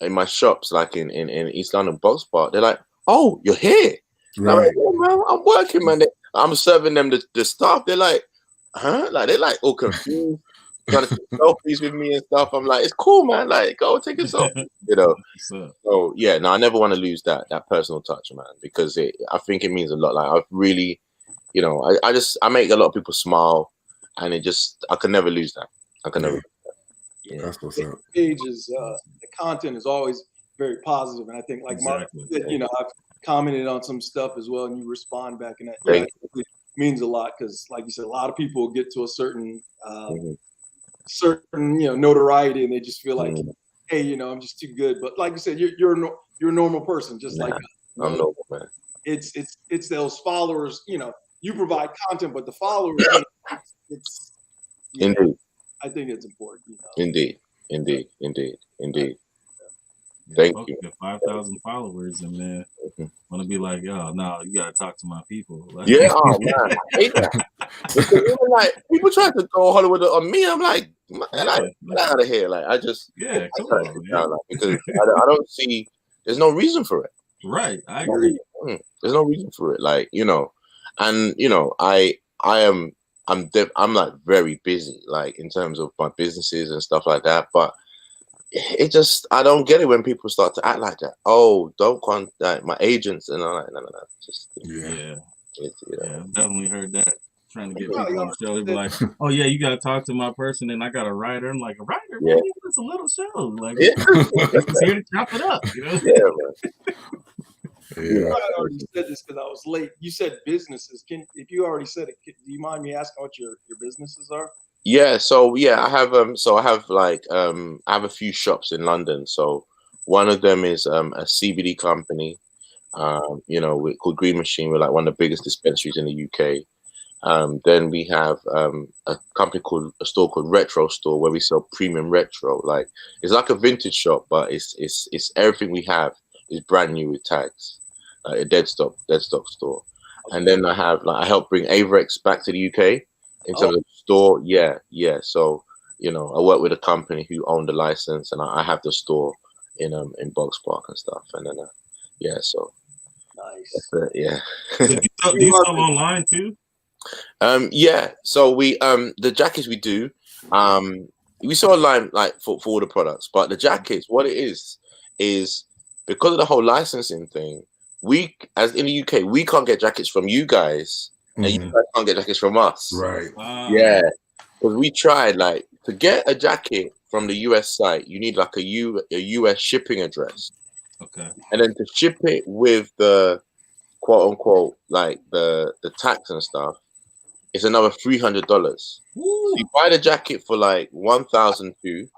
in my shops, like in East London Box Park, they're like, "Oh, you're here." Right. I'm like, "Yeah, man, I'm working, man." I'm serving them the stuff. They're like, "Huh?" Like, they're like all confused, trying to take selfies with me and stuff. I'm like, "It's cool, man. Like, go take a selfie," So yeah, no, I never want to lose that personal touch, man, because I think it means a lot. Like, I've really, I make a lot of people smile, and I can never lose that. I can never. Yeah. That's what's up. Pages, the content is always very positive, and I think, like Mark said, I've commented on some stuff as well, and you respond back, and that means a lot because, like you said, a lot of people get to a certain notoriety, and they just feel like, hey, I'm just too good. But like you said, you're a normal person, just like us. I'm normal, man. It's those followers. You provide content, but the followers, it's indeed. I think it's important. Indeed. Thank you. 5,000 followers, and then want to be like, "Oh, no, you gotta talk to my people." Like, oh man, I hate that. Even, like, people try to go Hollywood on me. I'm like, get out of here. Like, I just come on, man. Like, because I don't see. There's no reason for it. Right, I agree. There's no reason for it. Like, and I'm like very busy, like in terms of my businesses and stuff like that. But I don't get it when people start to act like that. Oh, don't contact my agents, and I'm like, no. Just I've definitely heard that. Trying to get people on the show, they'd be like, "Oh yeah, you gotta talk to my person," and I got a writer. I'm like, "A writer? Man, it's a little show. Like, it's here to chop it up." Yeah, man. I already said this because I was late. You said businesses. If you already said it, do you mind me asking what your businesses are? Yeah, so I have I have a few shops in London. So one of them is a CBD company, called Green Machine. We're like one of the biggest dispensaries in the UK. Then we have a store called Retro Store, where we sell premium retro. Like, it's like a vintage shop, but it's everything we have is brand new with tags. A dead stock store. And then I help bring Averex back to the UK in terms of the store. Yeah. So, I work with a company who owned the license, and I have the store in Box Park and stuff. And then so nice. Yeah. Do you sell online too? Yeah. So we the jackets we do, we sell online, like for all the products, but the jackets, what it is because of the whole licensing thing, we, as in the UK, we can't get jackets from you guys, and you guys can't get jackets from us. Right. Yeah. Because we tried, like, to get a jacket from the US site, you need like a US shipping address. Okay. And then to ship it with the quote unquote like the tax and stuff, it's another $300. So you buy the jacket for like $1,200.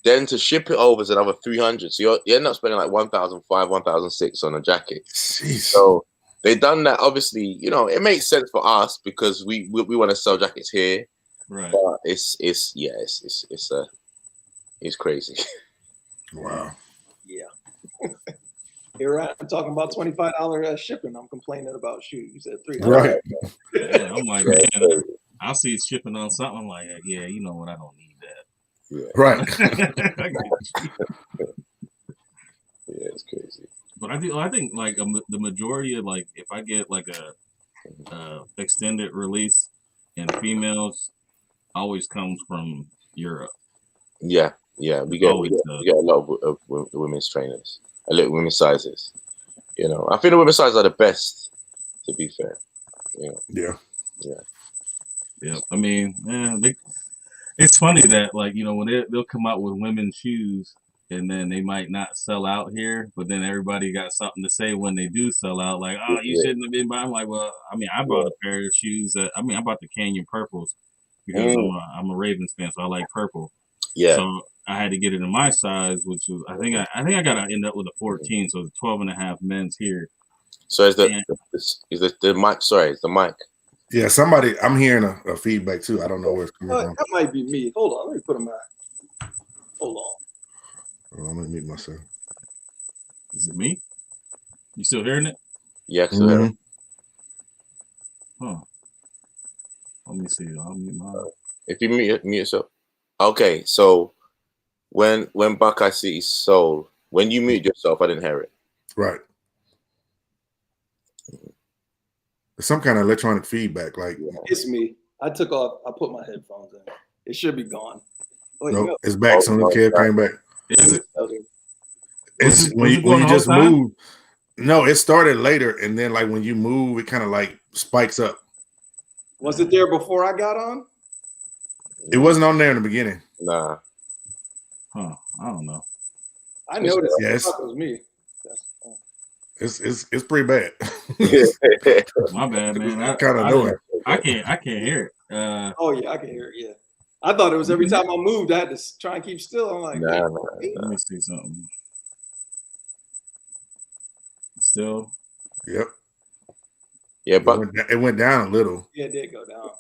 Then to ship it over is another $300. So you end up spending like $1,500, $1,600 on a jacket. Jeez. So they done that. Obviously, you know, it makes sense for us because we want to sell jackets here. Right. But it's crazy. Wow. Yeah. Here I'm talking about $25 shipping. I'm complaining about shoes. You said $300. Right. Yeah, I'm like, man, I'll see shipping on something. I'm like, yeah, you know what? I don't need that. Yeah. Right. Yeah, it's crazy. But I think like the majority of like if I get like a extended release in females, always comes from Europe. Yeah, we get a lot of women's trainers, a little women's sizes. You know, I think the women's sizes are the best. To be fair, Yeah. I mean, it's funny that like you know when they'll come out with women's shoes and then they might not sell out here, but then everybody got something to say when they do sell out. Like, oh, you shouldn't have been buying. I'm like, well, I mean, I bought a pair of shoes I bought the Canyon Purples because I'm a Ravens fan, so I like purple. Yeah. So I had to get it in my size, which was I think I got to end up with a 14, so it's 12.5 men's here. So is the mic? Sorry, is the mic? Yeah, somebody. I'm hearing a feedback too. I don't know where it's coming from. That might be me. Hold on, let me put them back. Hold on. I'm gonna mute myself. Is it me? You still hearing it? Yeah, so Huh. Let me see. I'll mute mine. if you mute yourself. Okay, so when Buckeye City sold, when you mute yourself, I didn't hear it. Right. There's some kind of electronic feedback. Like It's me. I took off. I put my headphones in. It should be gone. Nope, it's back. Some of the kid came back. Is it? It's when you just move. No, it started later, and then like when you move, it kind of like spikes up. Was it there before I got on? It wasn't on there in the beginning. Nah. Huh. I don't know. I noticed. Yes. It was me. It's pretty bad. My bad, man. I kind of know it. I can't hear it. Oh yeah, I can hear it. Yeah. I thought it was every time I moved, I had to try and keep still. I'm like, nah. Let me see something. Still. Yep. Yeah, but it went down a little. Yeah, it did go down.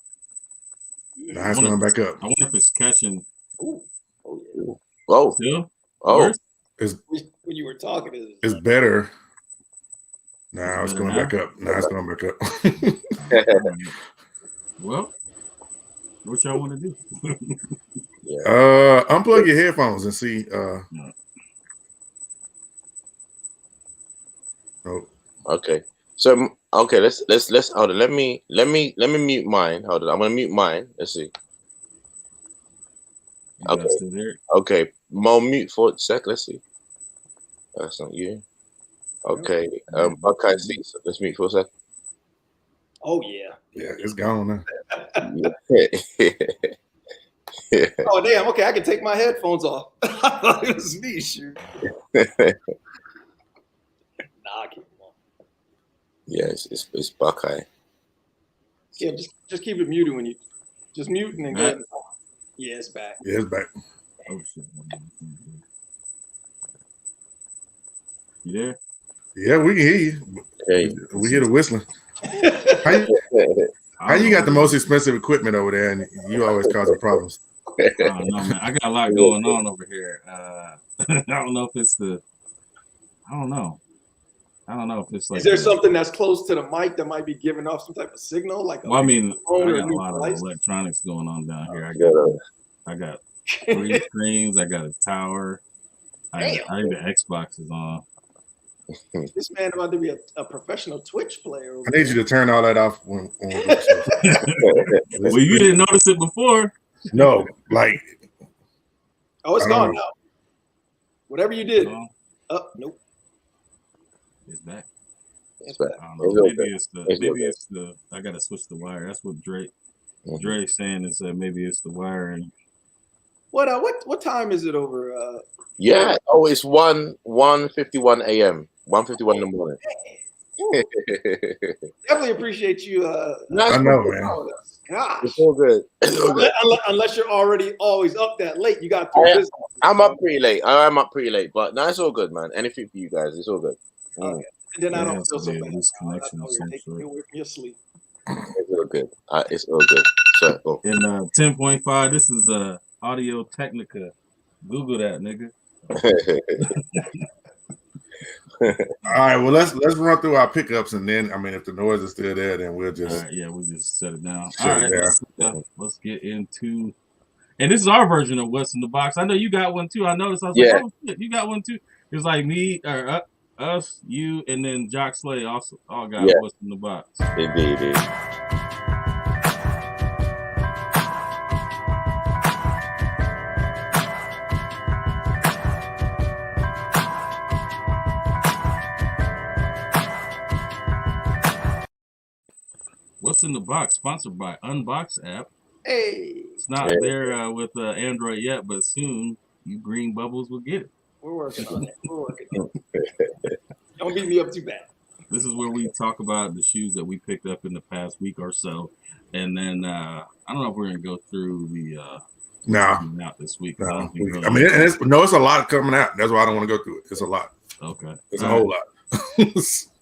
Now it's going back up. I wonder if it's catching. Ooh. Oh yeah. Oh. Still? Oh. When you were talking, it's better. Now it's going back up. Now it's going back up. Well, what y'all want to do? Unplug your headphones and see. Oh. Okay. So let's hold on. Let me mute mine. Hold on. I'm gonna mute mine. Let's see. Okay. Okay. Mo, mute for a sec. Let's see. That's not you. Okay. Okay. See. So let's mute for a sec. Oh yeah. Yeah, it's gone now. Yeah. Oh damn. Okay, I can take my headphones off. I thought it was me. Shoot. Nah, keep them on. Yeah, it's Buckeye. Yeah, just keep it muted when you just mute and then go ahead. Yeah, it's back. Yeah, it's back. Oh shit. You there? Yeah, we can hear you. Okay. We hear the whistling. How you got the most expensive equipment over there, and you always causing problems? I don't know, man. I got a lot going on over here. I don't know if it's I don't know if it's like. Is there something that's close to the mic that might be giving off some type of signal? Like, well, I mean, I got a lot of electronics going on down here. I got 3 screens. I got a tower. I think the Xbox is on. This man about to be a professional Twitch player. I need you to turn all that off. Well, you didn't notice it before. No, like. Oh, it's gone now. Whatever you did. Nope. It's back. It's back. I don't know. Maybe it's the. I gotta switch the wire. That's what Drake's saying is that maybe it's the wiring. What time is it over? Yeah. Oh, it's 1:51 a.m. 1:51 in the morning. Definitely appreciate you. I know, man. Gosh, it's all good. Unless you're already always up that late, you got 3 business. I'm up pretty late. I am up pretty late, but no, it's all good, man. Anything for you guys, it's all good. Okay. And then I don't feel so bad. This connection is so short. Away from your sleep. It's all good. It's all good. So, in 10.5, this is Audio Technica. Google that, nigga. All right, well let's run through our pickups, and then if the noise is still there, then we'll just we'll just shut it down. All right, let's get into, and this is our version of What's in the Box. I know you got one too. I noticed. I was like, oh shit, you got one too. It's like me or us, you, and then Jock Slay also all got What's in the Box. Indeed. What's in the Box? Sponsored by Unbox app. Hey, it's not there with Android yet, but soon you green bubbles will get it. We're working on it. Don't beat me up too bad. This is where we talk about the shoes that we picked up in the past week or so, and then I don't know if we're gonna go through the out this week. No. It's a lot coming out. That's why I don't want to go through it. It's a lot. Okay, it's a whole lot.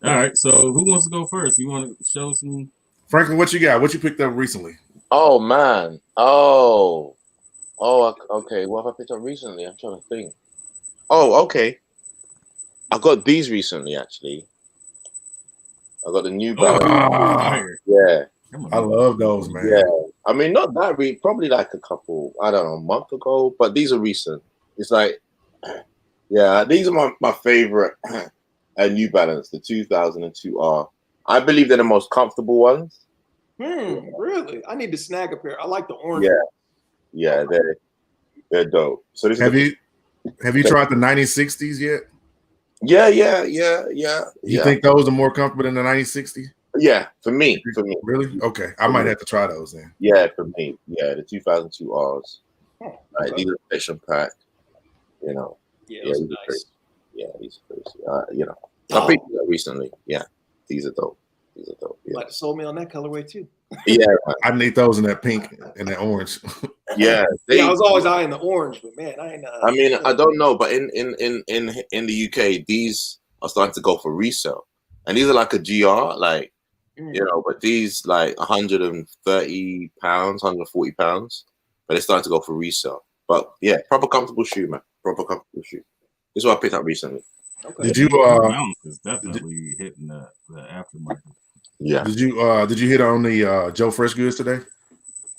All right. So who wants to go first? You want to show some? Franklin, what you got? What you picked up recently? Oh man. Oh. Okay. What have I picked up recently? I'm trying to think. Oh, okay. I got these recently, actually. I got the New Balance. Yeah. I love those, man. Yeah. I mean, not that probably like a couple, I don't know, a month ago, but these are recent. It's like, yeah, these are my favorite New Balance, the 2002R. I believe they're the most comfortable ones. Really? I need to snag a pair. I like the orange. Yeah, they're dope. So this have you tried the 1960s yet? Yeah. You think those are more comfortable than the 1960s? Yeah, for me. Really? Okay, I might have to try those then. Yeah, for me. Yeah, the 2002Rs. Right, these are fiction pack. You know. Yeah, these are nice. Crazy. Yeah, these are crazy. You know, I picked them up recently. Yeah, these are dope. Yeah. Like to sold me on that colorway too. Yeah, I need those in that pink and that orange. Yeah, I was always eyeing the orange, but man, I ain't. I mean, I don't know, but in the UK, these are starting to go for resale, and these are like a GR, like you know, but these like 130 pounds, 140 pounds, but it's starting to go for resale. But yeah, proper comfortable shoe, man. Proper comfortable shoe. This is what I picked up recently. Okay. Did you? Is definitely hitting the aftermarket. Yeah. Did you hit on the Joe Fresh goods today?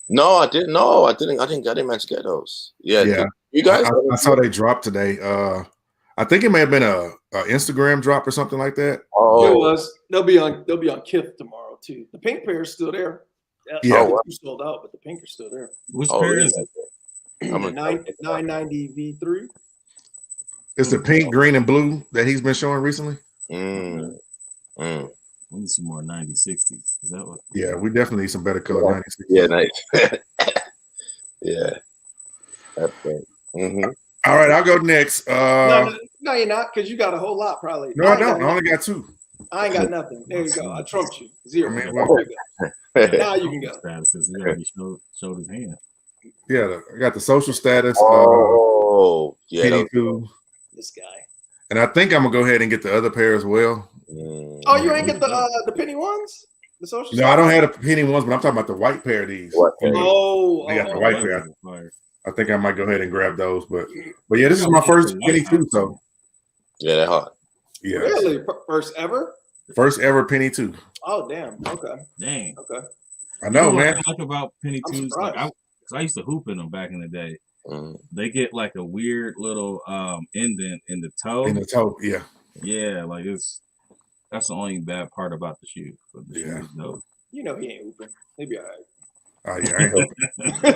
No, I didn't. No, I didn't manage to get those. Yeah. You guys? I saw they dropped today. I think it may have been a Instagram drop or something like that. Oh, it was. They'll be on Kith tomorrow too. The pink pair is still there. Yeah, sold out, but the pink is still there. Which pair is it? 990 V3. It's the pink, green, and blue that he's been showing recently. We need some more 9060s. Is that what? Yeah, we definitely need some better color 9060s. Yeah, nice. Yeah. That's great. All right, I'll go next. No, you're not, because you got a whole lot, probably. No, I don't. I only got 2. I ain't got nothing. There you go. I trumped you. 0. Now you can go. Statuses. He already showed his hand. Yeah, I got the social status. Yeah. PD2. This guy. And I think I'm gonna go ahead and get the other pair as well. Oh, you ain't get the penny ones? The social? No, I don't have the penny ones, but I'm talking about the white pair of these. Oh, I got the white pair. I think I might go ahead and grab those, but yeah, this is my first penny too. So yeah, they're hot. Yeah, really, first ever. First ever penny 2. Oh damn. Okay. Dang. Okay. I know, man. What I like about penny 2s, like I used to hoop in them back in the day. They get like a weird little indent in the toe. In the toe, yeah. Yeah, like that's the only bad part about the shoe. But the shoe is dope. You know he ain't hooping. He'll be all right. Oh yeah, I ain't hooping.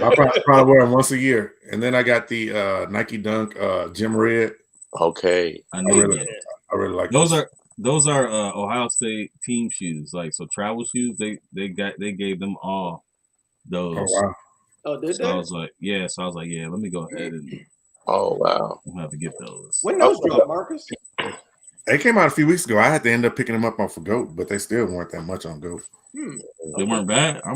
I probably wear them once a year. And then I got the Nike Dunk Gym Red. Okay. I really like those are Ohio State team shoes. Like so travel shoes, they gave them all those. Oh wow. Oh, did so they? I was like, yeah. So I was like, yeah. Let me go ahead and. Oh wow! I'm gonna have to get those. When those drop, Marcus? They came out a few weeks ago. I had to end up picking them up off of GOAT, but they still weren't that much on GOAT. They weren't bad. I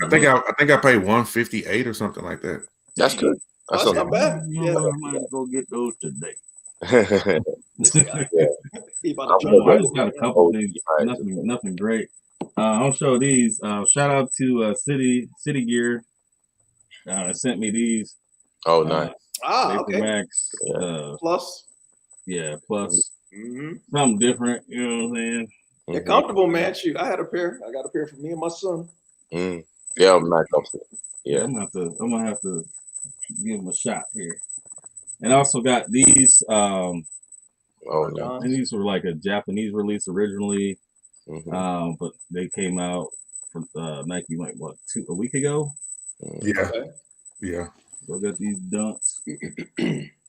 think I paid $158 or something like that. That's good. That's not bad. Yeah, I might go get those today. Yeah. I just got a couple things. Nothing great. I'll show these. Shout out to City Gear. Sent me these. Oh, nice. Okay. Max. Plus. Yeah, plus. Something different. You know what I'm saying? They're comfortable, man. Shoot, I had a pair. I got a pair for me and my son. Yeah, I'm not comfortable. Yeah, I'm gonna have to give them a shot here. And I also got these. Oh no. And these were like a Japanese release originally, but they came out from Nike like a week ago. Yeah, yeah. So I got these dunks,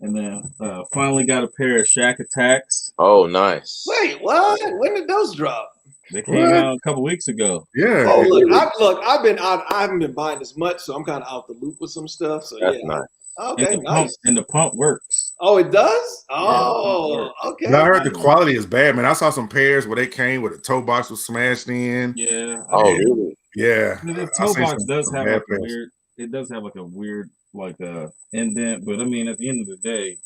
and then finally got a pair of Shaq Attacks. Oh, nice. Wait, what? When did those drop? They came out a couple weeks ago. Yeah. Oh, look, I haven't been buying as much, so I'm kind of out the loop with some stuff. So That's yeah. nice. Okay, nice. And the pump works. Oh, it does? Oh, okay. But I heard the quality is bad, man. I saw some pairs where they came with a toe box was smashed in. Yeah. Oh, really? Yeah. I mean, the toe box does have like a weird. It does have like a weird indent, but I mean, at the end of the day.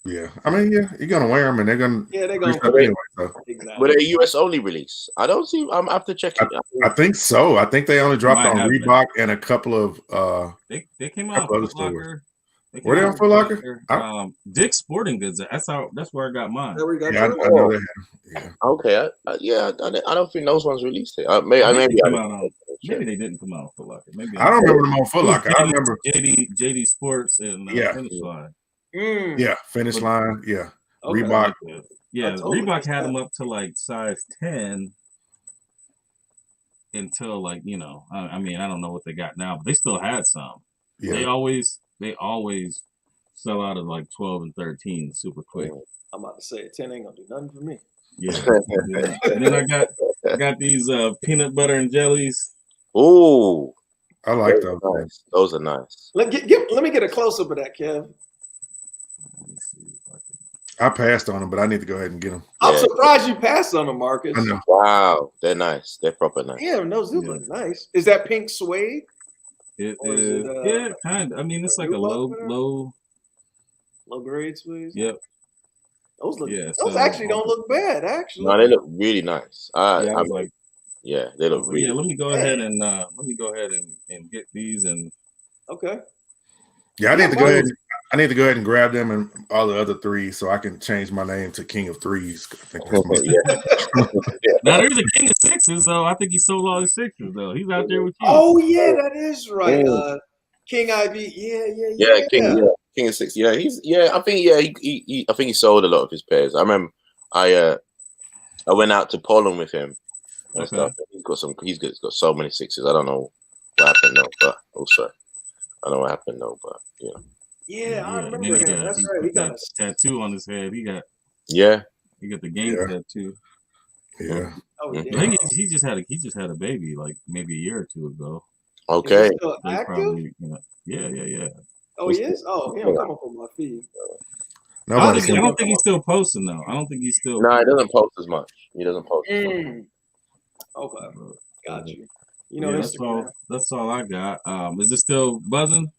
Yeah, I mean, yeah, you're gonna wear them, and they're gonna. Yeah, they're gonna. Anyway, so. Exactly. Were they a US only release? I don't see. I'm have to check it. I think so. I think they only dropped on Reebok and a couple of. They came out on Foot Locker. Were they on Foot Locker? Dick's Sporting Goods. That's where I got mine. There we go. Yeah, I know that. Yeah. Okay. I don't think those ones released it. Maybe they didn't come out on Foot Locker. Maybe I don't remember them on Foot Locker. I remember JD Sports and Finish Line. Yeah, Finish Line. Yeah, okay. Reebok. Yeah, Reebok had them up to like size 10 until I mean, I don't know what they got now, but they still had some. Yeah. They always sell out of like 12 and 13 super quick. I'm about to say 10 ain't gonna do nothing for me. Yeah. And then I got these peanut butter and jellies. Ooh, I like those. Nice. Those are nice. Let me get a close up of that, Kev. I passed on them, but I need to go ahead and get them. I'm surprised you passed on them, Marcus. I know. Wow, they're nice. They're proper nice. Damn, those do look nice. Is that pink suede? It is. Yeah, kind of. I mean, it's like a low grade suede. Yep. Those look. Yeah, those actually don't look bad. Actually, no, they look really nice. They look really. Yeah, let me go ahead and get these and. Okay. Yeah, I need to go ahead. I need to go ahead and grab them and all the other threes so I can change my name to King of Threes. I think Now there's a King of Sixes though. I think he sold all his sixes though. He's out there with you. Oh yeah, that is right. King IV. Yeah. King of Six. Yeah, I think he sold a lot of his pairs. I remember I went out to Poland with him and stuff. He's got so many sixes. I don't know what happened though, but also I don't know what happened though, but yeah. Yeah, I remember him. That's right. He got a tattoo on his head. He got the game tattoo. Yeah. Oh, I think he just had a baby like maybe a year or two ago. Okay. Active? Probably, yeah. Oh, he is? Oh, he don't come up on my feed. I don't think he's still posting though. I don't think he's still. No, he doesn't post as much. He doesn't post. Okay, got you. That's all I got. Is it still buzzing?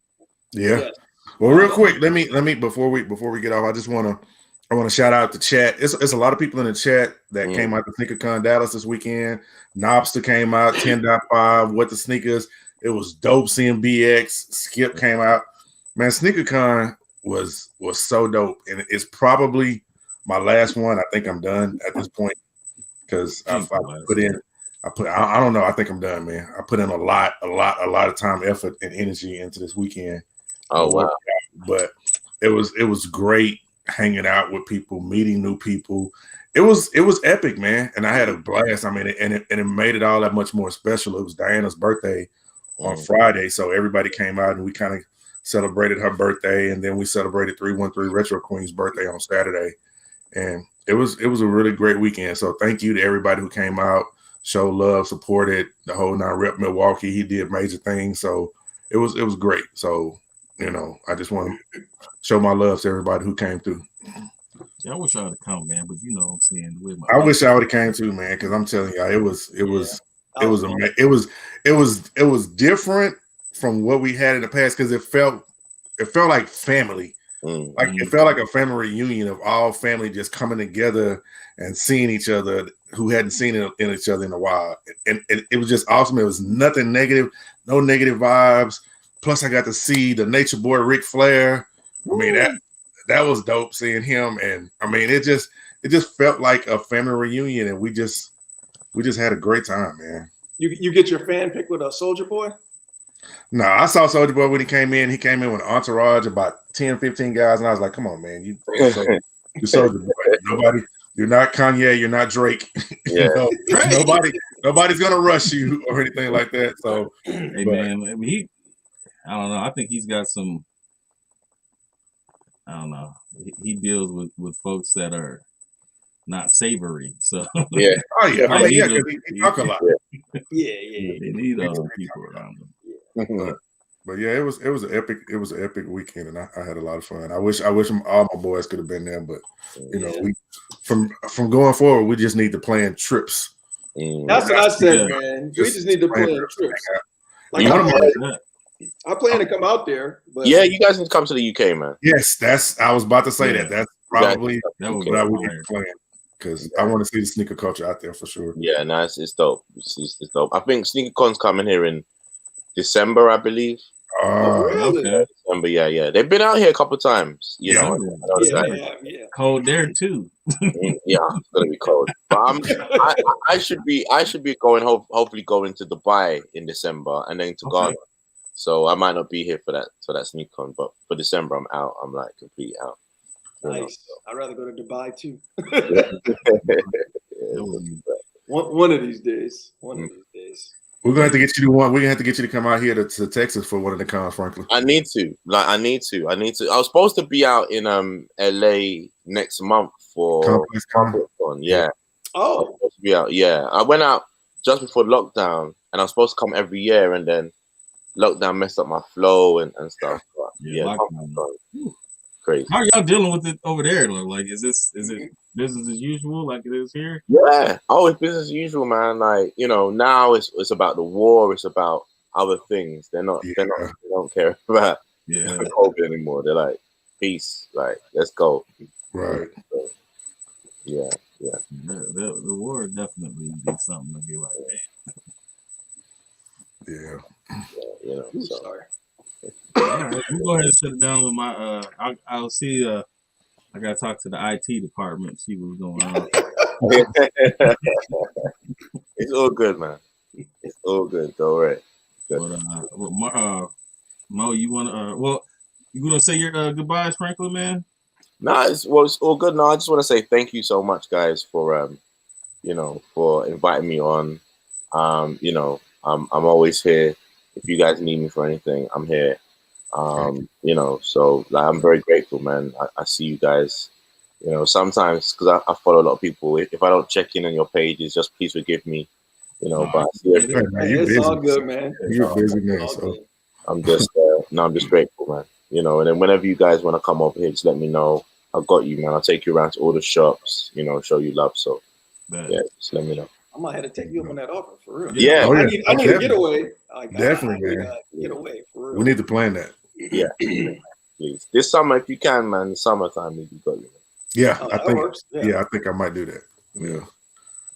Yeah. Yes. Well, real quick, let me before we get off, I want to shout out the chat. It's a lot of people in the chat that came out to SneakerCon Dallas this weekend. Knobster came out, 10.5, What the Sneakers. It was dope seeing BX. Skip came out. Man, SneakerCon was so dope, and it's probably my last one. I think I'm done at this point because I don't know. I think I'm done, man. I put in a lot of time, effort, and energy into this weekend. Oh wow! But it was great hanging out with people, meeting new people. It was epic, man, and I had a blast. I mean, it made it all that much more special. It was Diana's birthday on Friday, so everybody came out and we kind of celebrated her birthday, and then we celebrated 313 Retro Queen's birthday on Saturday, and it was a really great weekend. So thank you to everybody who came out, showed love, supported the whole 9 Rep Milwaukee. He did major things, so it was great. So, you know, I just want to show my love to everybody who came through. Yeah, I wish I would have come, man, but you know what I'm saying. I wish I would have came too, man, because I'm telling you, it was different from what we had in the past, because it felt like family. Like it felt like a family reunion of all family just coming together and seeing each other who hadn't seen in each other in a while. And it was just awesome. It was nothing negative, no negative vibes. Plus, I got to see the Nature Boy Ric Flair. I mean, that was dope seeing him. And I mean, it just felt like a family reunion, and we just had a great time, man. You get your fan pick with a Soulja Boy? No, I saw Soulja Boy when he came in. He came in with an entourage, about 10, 15 guys, and I was like, come on, man. You Soulja Boy. You're not Kanye, you're not Drake. Yeah. Nobody's gonna rush you or anything like that. So hey man, I mean, I don't know. I think he's got some, I don't know. He deals with folks that are not savory. So yeah. Oh yeah. I mean, yeah, because he talk a lot. Yeah. They need other people around them. But yeah, it was an epic weekend, and I had a lot of fun. I wish all my boys could have been there, but you know, we from going forward, we just need to plan trips. That's what I said, man. We just need to plan trips. Like I plan to come out there, but yeah, you guys need to come to the UK, man. Yes, I was about to say that. That's probably what I would be plan, because I want to see the sneaker culture out there for sure. Yeah, no, it's dope. It's dope. I think SneakerCon's coming here in December, I believe. Really? Okay. December, yeah. They've been out here a couple times. You know? Yeah. Cold there too. Yeah, it's gonna be cold. But I should be going hopefully going to Dubai in December and then to Ghana. So I might not be here for that SneakerCon, but for December I'm out. I'm like completely out. Nice. I'd rather go to Dubai too. Yeah, one of these days. We're gonna have to get you to one. We're gonna have to get you to come out here to Texas for one of the cons, Franklin. I need to. I was supposed to be out in LA next month for Complex. Yeah. Oh. I was supposed to be out. Yeah. I went out just before lockdown, and I was supposed to come every year, and then lockdown messed up my flow and stuff. But, yeah. Crazy. How are y'all dealing with it over there? Like, is it business as usual like it is here? Yeah. Oh, it's business as usual, man. Like, you know, now it's about the war. It's about other things. They don't care about COVID anymore. They're like, peace. Like, let's go. Right. So, yeah. The war definitely be something to be like, man. Yeah. You know. So. Sorry. All right, we'll go ahead and sit down with my I'll see I gotta talk to the IT department, see what's going on. It's all good, man. It's all good. All right. But Mo, you wanna you gonna say your goodbyes, Franklin, man? No, it's all good. No, I just want to say thank you so much, guys, for for inviting me on. You know, I'm always here. If you guys need me for anything, I'm here. You know, so like, I'm very grateful, man. I see you guys, you know, sometimes because I follow a lot of people. If I don't check in on your pages, just please forgive me, you know. But I see it's all good, man. You're busy, man. So I'm just I'm just grateful, man. You know, and then whenever you guys want to come over here, just let me know. I've got you, man. I'll take you around to all the shops, you know, show you love. So yeah, just let me know. I might have to take you up on that offer for real. Yeah, I need a getaway. Definitely, man. Getaway for real. We need to plan that. Yeah, please. This summer, if you can, man. The summertime, you got you. Yeah, I think. Works. Yeah, I think I might do that. Yeah.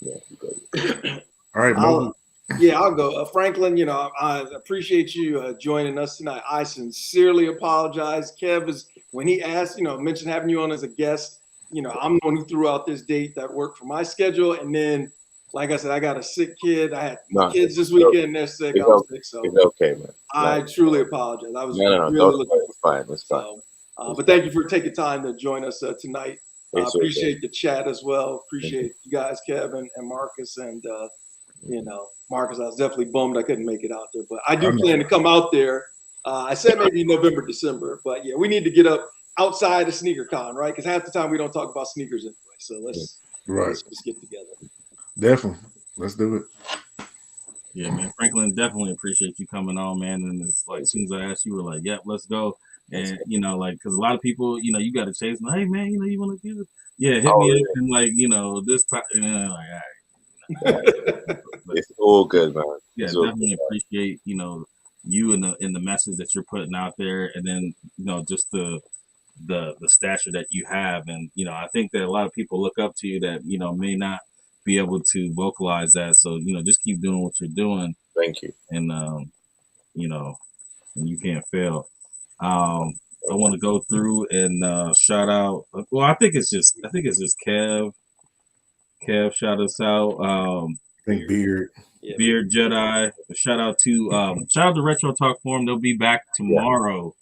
You got you. All right, Mo. I'll go. Franklin, you know, I appreciate you joining us tonight. I sincerely apologize. Kev is when he asked, mentioned having you on as a guest. You know, I'm the one who threw out this date that worked for my schedule, and then. Like I said, I got a sick kid. I had kids this weekend. They're sick. I was sick. So it's okay, man. I truly apologize. I was really looking for it's fine. But thank you for taking time to join us tonight. I appreciate the chat as well. Appreciate you guys, Kevin and Marcus. And, Marcus, I was definitely bummed I couldn't make it out there. But I do plan to come out there. I said maybe November, December. But, yeah, we need to get up outside of SneakerCon, right? Because half the time we don't talk about sneakers anyway. So let's just get together. Definitely. Let's do it. Yeah, man. Franklin, definitely appreciate you coming on, man. And it's like, as soon as I asked you, were like, yep, let's go. And, you know, like, because a lot of people, you know, you got to chase them. Hey, man, you know, you want to do this? Yeah, hit me up. And, like, you know, this time, like, all right. It's all good, man. Yeah, definitely appreciate, you know, you and the message that you're putting out there. And then, you know, just the stature that you have. And, you know, I think that a lot of people look up to you that, you know, may not be able to vocalize that. So, you know, just keep doing what you're doing. Thank you. And, you know, and you can't fail. I want to go through and shout out. Well, I think it's just Kev. Kev, shout us out. I think Beard Jedi. Shout out to Retro Talk Forum. They'll be back tomorrow.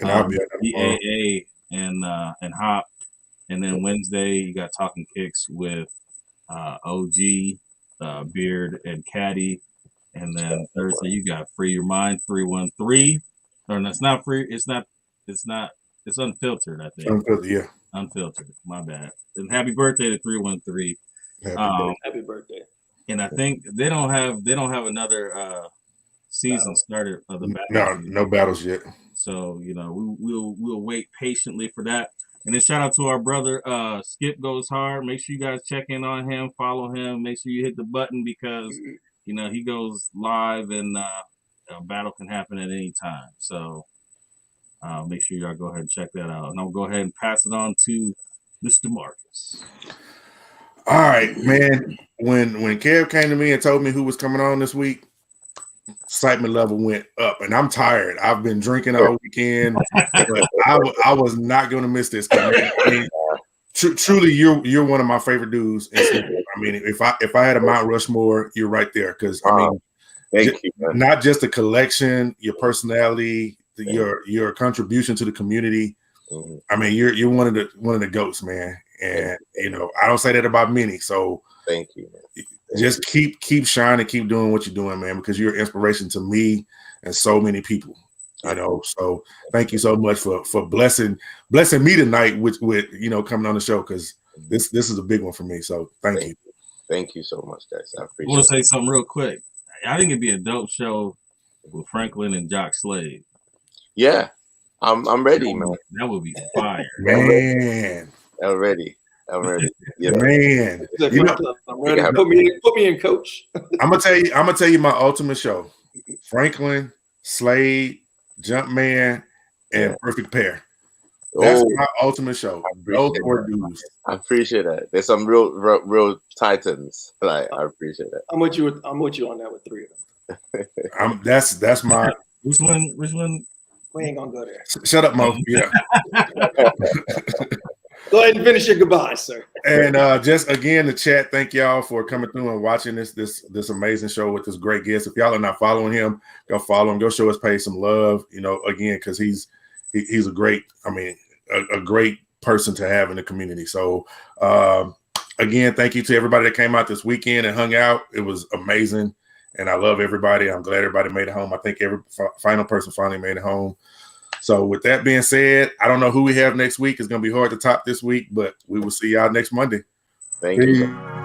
And I'll be at BAA and Hop. And then Wednesday you got Talking Kicks with OG, Beard, and Caddy. And then Thursday you got Free Your Mind 313. Or no, it's not free. It's unfiltered, I think. Unfiltered, yeah. Unfiltered. My bad. And happy birthday to 313. Happy birthday. And I think they don't have another season started of the battle. No battles yet. So, you know, we'll wait patiently for that. And then shout out to our brother Skip Goes Hard. Make sure you guys check in on him, follow him, make sure you hit the button because you know he goes live and a battle can happen at any time. So make sure y'all go ahead and check that out. And I'll go ahead and pass it on to Mr. Marcus. All right, man. When Kev came to me and told me who was coming on this week, excitement level went up, and I'm tired. I've been drinking all weekend, but I was not going to miss this. I mean, truly, you're one of my favorite dudes. I mean, if I had a Mount Rushmore, you're right there. Because I mean, thank you, man. Not just the collection, your personality, your contribution to the community. Mm-hmm. I mean, you're one of the goats, man. And you know, I don't say that about many. So thank you, man. Just keep shining, keep doing what you're doing, man, because you're an inspiration to me and so many people. You know, so thank you so much for blessing me tonight with you know coming on the show because this is a big one for me. So thank you. Thank you so much, guys. I appreciate it. I want to say something real quick. I think it'd be a dope show with Franklin and Jock Slade. Yeah, I'm ready, man. That would be fire, man. I'm ready. Yeah, man. You know, I'm ready. Put me in, coach. I'm gonna tell you my ultimate show: Franklin, Slade, Jumpman, and Perfect Pair. That's my ultimate show. Those four dudes. I appreciate that. There's some real titans. Like I appreciate that. I'm with you on that with three of them. That's my. Which one? We ain't gonna go there. Shut up, Mo. Yeah. Go ahead and finish your goodbye, sir. And just again, the chat, thank y'all for coming through and watching this amazing show with this great guest. If y'all are not following him, go follow him. Go show his page some love. You know, again, because he's a great, a great person to have in the community. So again, thank you to everybody that came out this weekend and hung out. It was amazing, and I love everybody. I'm glad everybody made it home. I think every final person finally made it home. So with that being said, I don't know who we have next week. It's going to be hard to top this week, but we will see y'all next Monday. Thank you.